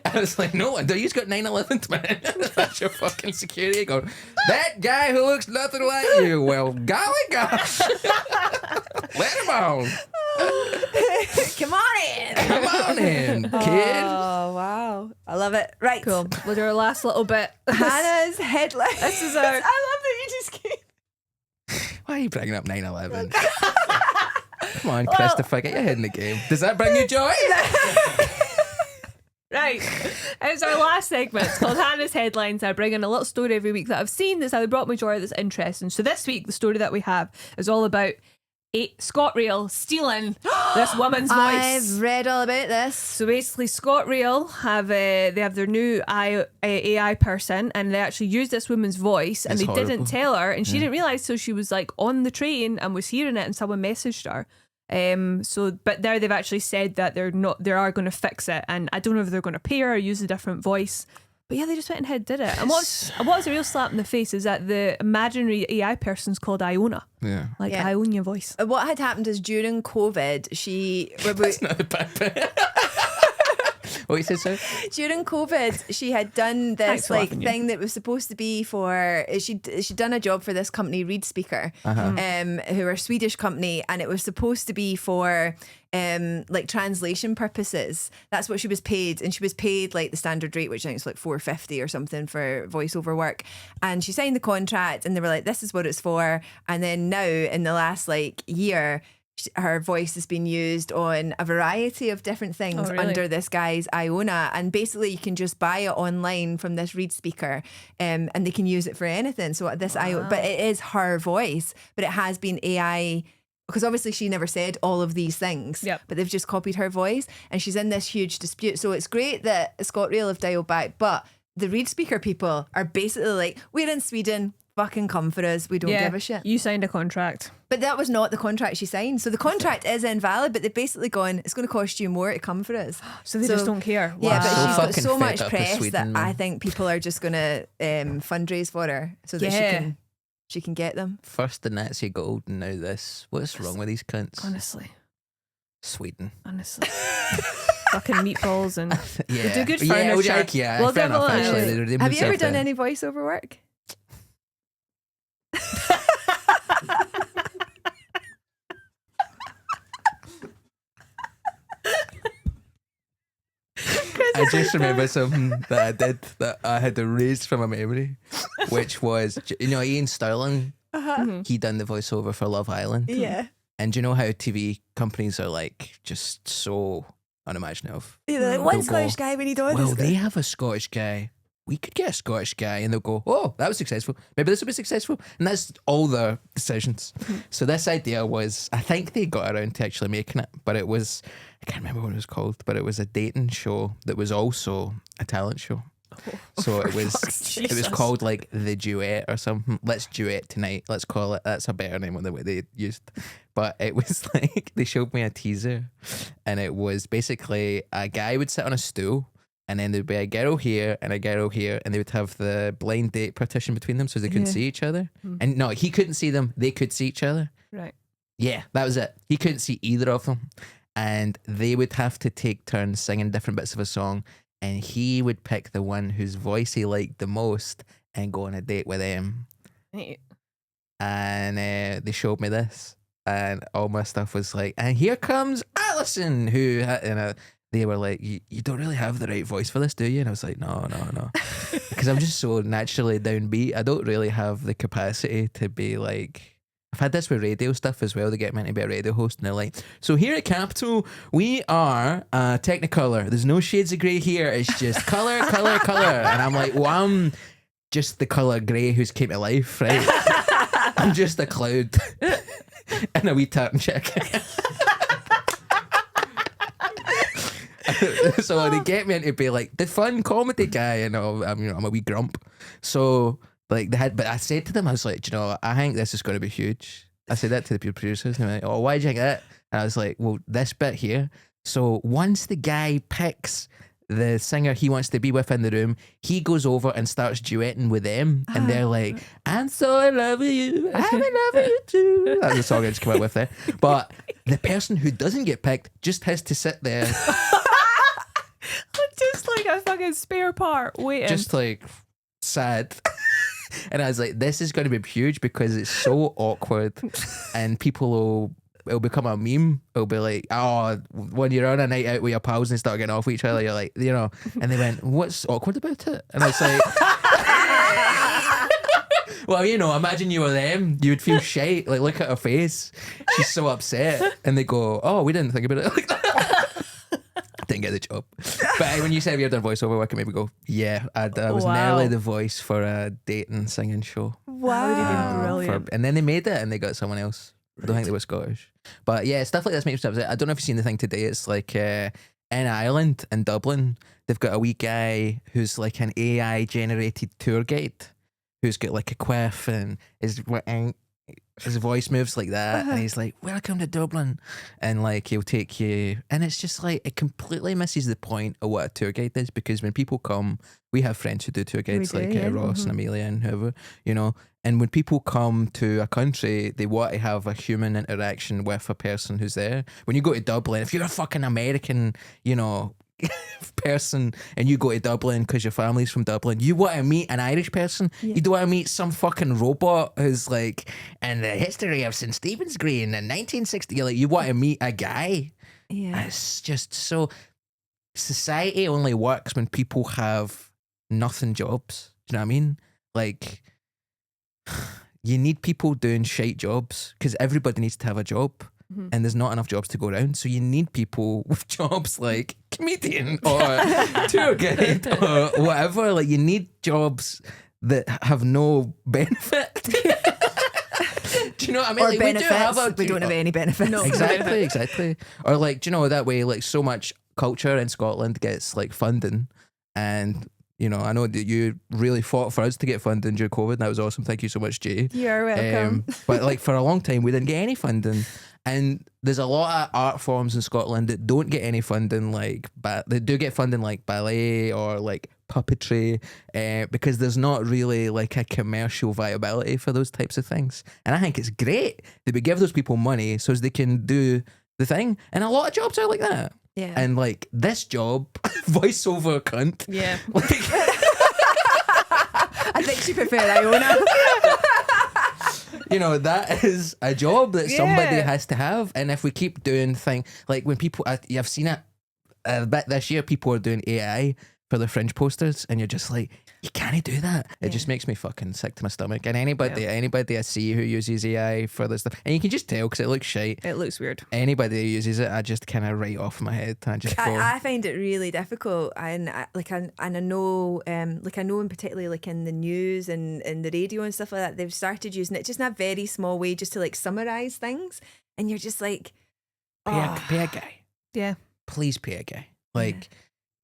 I was like, "No, you just got 9/11, man. That's your fucking security." I go, "That guy who looks nothing like you. Well, golly gosh, let him on. Come on in. Come on in, kid." Oh, wow. I love it. Right. Cool. We'll do our last little bit. Hannah's headline. This is our- I love that you just keep. Why are you bringing up 9/11? Come on, Christopher, get your head in the game. Does that bring you joy? Right. It's our last segment. It's called Hannah's Headlines. I bring in a little story every week that I've seen that's either brought me joy or that's interesting. So this week, the story that we have is all about ScotRail stealing this woman's voice. I've read all about this. So basically, ScotRail have they have their new AI person, and they actually used this woman's voice, and It's they horrible. didn't tell her, and she didn't realise till she was like on the train and was hearing it, and someone messaged her. But there they've actually said that they are going to fix it, and I don't know if they're going to pay her or use a different voice. But yeah, they just went ahead and did it. And what's a real slap in the face is that the imaginary AI person's called Iona. Yeah. Like, Yeah. I own your voice. What had happened is during COVID, she That's not a bad bit. What you said, sir? during COVID, she had done Thanks this for like laughing, thing that was supposed to be for she'd done a job for this company, Reed Speaker, who are a Swedish company, and it was supposed to be for like translation purposes. That's what she was paid, and she was paid like the standard rate, which I think is like $450 or something for voiceover work. And she signed the contract, and they were like, "This is what it's for." And then now, in the last like year, her voice has been used on a variety of different things Oh, really? under this guy's Iona, and basically you can just buy it online from this Reed speaker, and they can use it for anything. So this Iona, but it is her voice, but it has been AI. Because obviously she never said all of these things, Yep. but they've just copied her voice, and she's in this huge dispute. So it's great that ScotRail have dialed back, but the Reed speaker people are basically like, we're in Sweden, fucking come for us, we don't give a shit. You signed a contract. But that was not the contract she signed. So the contract is invalid, but they've basically gone, it's going to cost you more to come for us. So they just don't care. Yeah, Wow. but So she's got fucking so fed much up with press Sweden, that I man. think people are just going to fundraise for her so that she can get them. First the Nazi gold, and now this. What's wrong with these cunts? Honestly. Sweden. Fucking meatballs and Yeah. they do good Yeah, furniture. yeah, We'll fair give enough, a- actually. They Have you ever done any? any voiceover work? I just remember something that I did that I had erased from my memory, which was, Ian Sterling, he done the voiceover for Love Island. Yeah. And do you know how TV companies are like just so unimaginative? They're like, one They'll Scottish go, guy we need on well, this guy. they have a Scottish guy. We could get a Scottish guy. And they'll go, oh, that was successful. Maybe this will be successful. And that's all their decisions. So this idea was, I think they got around to actually making it, but it was, I can't remember what it was called, but it was a dating show that was also a talent show. So it was called like The Duet or something. Let's duet tonight. Let's call it. That's a better name than the way they used. But it was like, they showed me a teaser, and it was basically a guy would sit on a stool, and then there'd be a girl here and a girl here, and they would have the blind date partition between them so they couldn't see each other. And no, he couldn't see them. They could see each other. Right. Yeah, that was it. He couldn't see either of them. And they would have to take turns singing different bits of a song. And he would pick the one whose voice he liked the most and go on a date with them. Right. And they showed me this. And all my stuff was like, and here comes Alison, who, they were like, you don't really have the right voice for this, do you? And I was like, no. Because I'm just so naturally downbeat. I don't really have the capacity to be like, I've had this with radio stuff as well. They get me to be a radio host, and they're like, so here at Capital, we are Technicolor. There's no shades of grey here. It's just colour. And I'm like, well, I'm just the colour grey who's came to life, right? I'm just a cloud and a wee tartan chicken. So they get me into be like the fun comedy guy, and I'm a wee grump. So like but I said to them, I was like, I think this is going to be huge. I said that to the producers, and they're like, oh, why do you think that? And I was like, well, this bit here. So once the guy picks the singer he wants to be with in the room, he goes over and starts duetting with them, and they're like, I'm so in love with you, I'm in love with you too. That's the song I just came up with there. But the person who doesn't get picked just has to sit there Just like a fucking spare part waiting. just like sad. And I was like, this is going to be huge because it's so awkward, and it'll become a meme. It'll be like, oh, when you're on a night out with your pals and start getting off with each other, you're like, and they went, what's awkward about it? And I was like, well, imagine you were them. You would feel shite. Like, look at her face. She's so upset. And they go, oh, we didn't think about it like that. Didn't get the job. But when you said we had done voiceover work, it made me go, yeah, I was Wow. nearly the voice for a dating singing show. Wow. Brilliant. And then they made it and they got someone else. I don't think they were Scottish. But yeah, stuff like this makes me upset. I don't know if you've seen the thing today. It's like in Ireland, in Dublin, they've got a wee guy who's like an AI generated tour guide who's got like a quiff, and his voice moves like that, and he's like, welcome to Dublin, and like he'll take you, and it's just like it completely misses the point of what a tour guide is, because when people come, we have friends who do tour guides, We do, like yeah. Ross and Amelia and whoever, and when people come to a country, they want to have a human interaction with a person who's there. When you go to Dublin, if you're a fucking American, person, and you go to Dublin because your family's from Dublin, you want to meet an Irish person. You don't want to meet some fucking robot who's like, in the history of St. Stephen's Green in 1960. You want to meet a guy. Yeah. It's just so, society only works when people have nothing jobs. Do you know what I mean? Like, you need people doing shite jobs because everybody needs to have a job. and there's not enough jobs to go around. So you need people with jobs like comedian or tour guide or whatever. Like you need jobs that have no benefit. Do you know what I mean? Or Like, benefits. We don't have any benefits. No. Exactly. Or like, do you know that way? Like so much culture in Scotland gets like funding, and you know, I know that you really fought for us to get funding during COVID. And that was awesome. Thank you so much, Jay. You're welcome. But like for a long time, we didn't get any funding. And there's a lot of art forms in Scotland that don't get any funding, like they do get funding like ballet or like puppetry, because there's not really like a commercial viability for those types of things. And I think it's great that we give those people money so as they can do the thing. And a lot of jobs are like that. Yeah. And like this job, voiceover cunt. Yeah. Like, I think she preferred Iona. you know, that is a job that somebody Yeah. has to have. And if we keep doing things like when people, I've seen it a bit this year, people are doing AI for their fringe posters, and you're just like, you can't do that. It just makes me fucking sick to my stomach. And anybody I see who uses AI for this stuff, and you can just tell because it looks shite. It looks weird. Anybody who uses it, I just kind of write off my head. I just go, I find it really difficult, and I know, in particularly like in the news and the radio and stuff like that, they've started using it just in a very small way, just to like summarize things, and you're just like, pay a guy. Yeah. Please pay a guy. Like,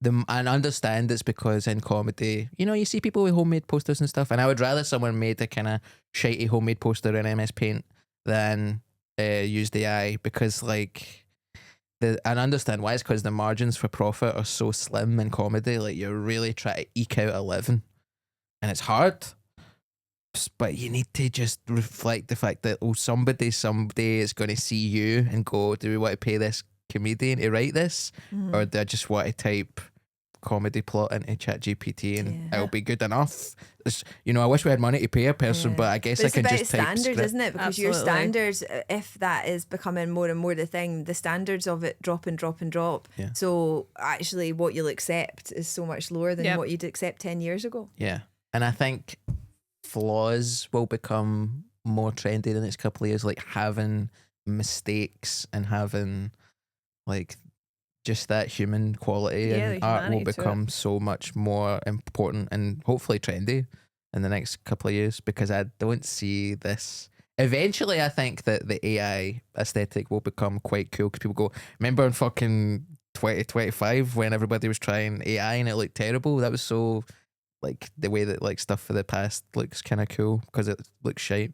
and understand it's because in comedy, you know, you see people with homemade posters and stuff, and I would rather someone made a kind of shitey homemade poster in MS Paint than use the AI, because like, and I understand why. It's because the margins for profit are so slim in comedy. Like, you're really trying to eke out a living, and it's hard. But you need to just reflect the fact that somebody someday is going to see you and go, do we want to pay this comedian to write this, or do I just want to type comedy plot into ChatGPT and it'll be good enough? You know, I wish we had money to pay a person, but I guess But I can just type standards, script. isn't it? Because your Absolutely. standards, if that is becoming more and more the thing, the standards of it drop and drop and drop. Yeah. So actually, what you'll accept is so much lower than Yep. what you'd accept 10 years ago. Yeah, and I think flaws will become more trendy in the next couple of years, like having mistakes and having like just that human quality, Yeah, and the art will humanity to become so much more important and hopefully trendy in the next couple of years, because I don't see this. Eventually, I think that the AI aesthetic will become quite cool, because people go, remember in fucking 2025 when everybody was trying AI and it looked terrible? That was so, like, the way that like stuff for the past looks kind of cool because it looks shite.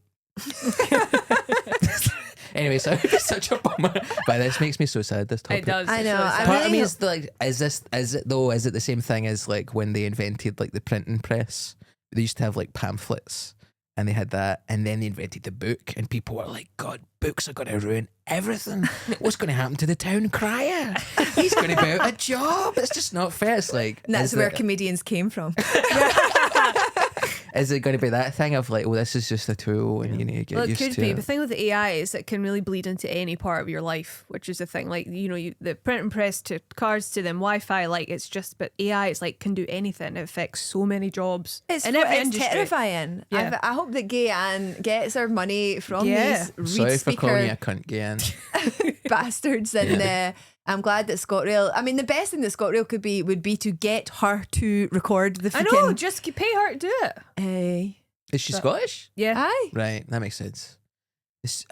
Anyway, so it's such a bummer, but this makes me so sad, this topic. It does. I It's know, really I sad. Part of really me hope- is like, is it the same thing as like when they invented like the printing press? They used to have like pamphlets, and they had that, and then they invented the book, and people were like, God, books are going to ruin everything. What's going to happen to the town crier? He's going to be out a job. It's just not fair. It's like, And that's is where it- comedians came from. is it going to be that thing of like, well, this is just a tool, and you need to get Well, it used could to be. it? The thing with the AI is it can really bleed into any part of your life, which is the thing. Like, you know, the print and press to cars to then Wi-Fi, like it's just, but AI, it's like can do anything. It affects so many jobs. It's, in every it's industry. terrifying. Yeah. I hope that Gay Ann gets her money from Yeah. these Sorry reed for calling you a speaker cunt, Gian. bastards, and I'm glad that ScotRail. I mean, the best thing that ScotRail would be to get her to record the I know, freaking. just pay her to do it. Is she Scottish? Yeah. Aye. Right, that makes sense. It's,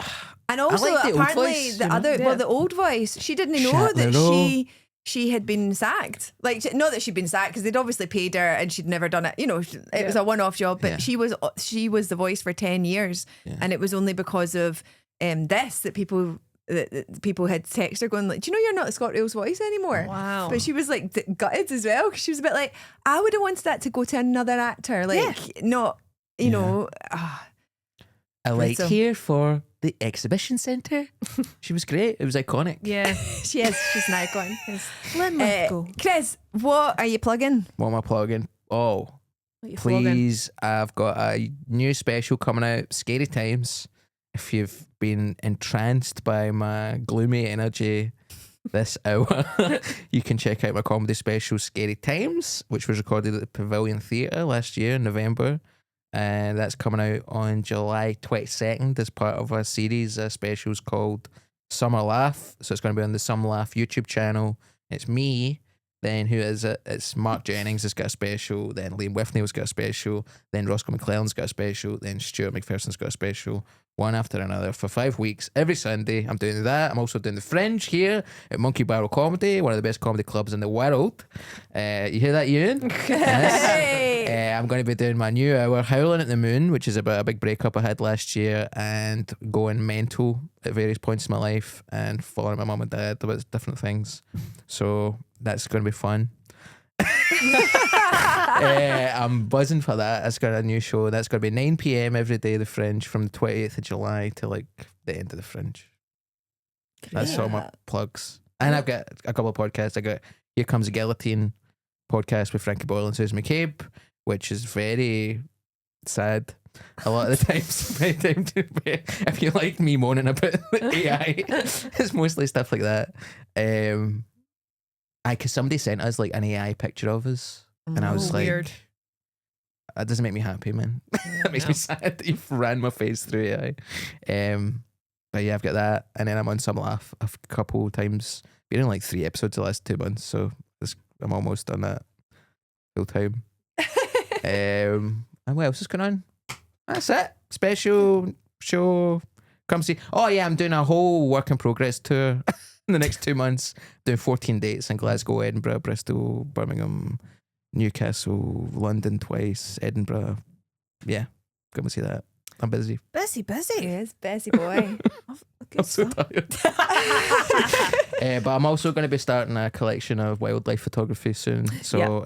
And also, like the old apparently, voice, the you know? other, Yeah. well, the old voice, she didn't know Shat that Leroux. she had been sacked. Like, not that she'd been sacked, because they'd obviously paid her and she'd never done it. You know, it was a one-off job, but Yeah. she was the voice for 10 years, and it was only because of this that people had texted her going like, do you know you're not ScotRail's voice anymore? Wow. But she was like gutted as well, because she was a bit like, I would have wanted that to go to another actor, like not, you know. I like so- here for the exhibition centre. She was great. It was iconic. Yeah. She is. She's an icon. Let me go. Chris, what are you plugging? What am I plugging? Oh, Let you flog in. please, I've got a new special coming out, Scary Times. If you've been entranced by my gloomy energy this hour, you can check out my comedy special, Scary Times, which was recorded at the Pavilion Theatre last year in November. And that's coming out on July 22nd as part of a series of specials called Summer Laugh. So it's going to be on the Summer Laugh YouTube channel. It's me. Then who is it? It's Mark Jennings has got a special. Then Liam Whitney's got a special. Then Roscoe McClellan's got a special. Then Stuart McPherson's got a special. One after another for 5 weeks. Every Sunday, I'm doing that. I'm also doing the Fringe here at Monkey Barrel Comedy, one of the best comedy clubs in the world. You hear that, Ewan? Yes. I'm going to be doing my new hour, Howling at the Moon, which is about a big breakup I had last year and going mental at various points in my life and following my mum and dad about different things. So that's going to be fun. I'm buzzing for that. It's got a new show. That's going to be 9 p.m. every day, the Fringe, from the 28th of July to like the end of the Fringe. That's all my plugs. And I've got a couple of podcasts. I got Here Comes the Guillotine podcast with Frankie Boyle and Susan McCabe, which is very sad. A lot of the times, if you like me moaning about AI, it's mostly stuff like that. Because somebody sent us like an AI picture of us, and I was like, weird. That doesn't make me happy, man. That makes me sad that you've ran my face through AI. But yeah, I've got that, and then I'm on Some Laugh a couple times. Been in like 3 episodes the last 2 months, so I'm almost done that full time. And what else is going on? That's it. Special show. Come see. Oh yeah, I'm doing a whole work in progress tour in the next 2 months. Doing 14 dates in Glasgow, Edinburgh, Bristol, Birmingham, Newcastle, London twice, Edinburgh. Yeah, come and see that. I'm busy. Busy. Yes, busy boy. I'm so tired. But I'm also going to be starting a collection of wildlife photography soon. So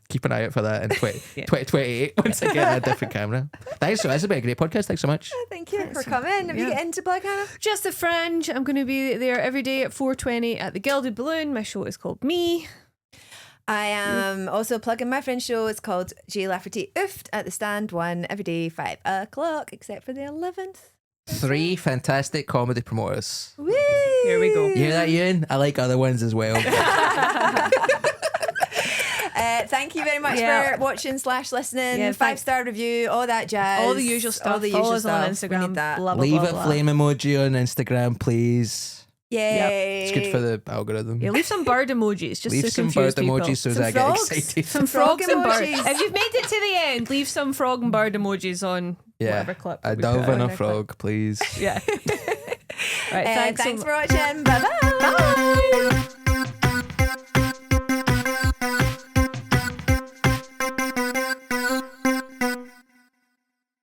keep an eye out for that in 2028 once I get a different camera. Thanks. So that's been a great podcast. Thanks so much. Thank you for coming. Have you get into Black Hannah? Just the Fringe. I'm going to be there every day at 4:20 at the Gilded Balloon. My show is called Me. I am also plugging my Fringe show. It's called J. Lafferty Oofed at the Stand 1 every day, 5 o'clock, except for the 11th. 3 fantastic comedy promoters. Woo! Here we go. You hear that, Ewan? I like other ones as well. Thank you very much for watching / listening. 5-star review, all that jazz. All the usual stuff. Follow us on Instagram. We need that. Blah, blah, Leave blah, a blah. flame emoji on Instagram, please. Yay. It's good for the algorithm. Yeah, leave some bird emojis. Just Leave to some confuse bird people. emojis so Some that I get frogs. excited. Some frog and bird. emojis. If you've made it to the end, leave some frog and bird emojis on whatever clip. A we dove put and on a our frog, clip. please. Yeah. Right, Thanks so for watching. Bye-bye. Bye.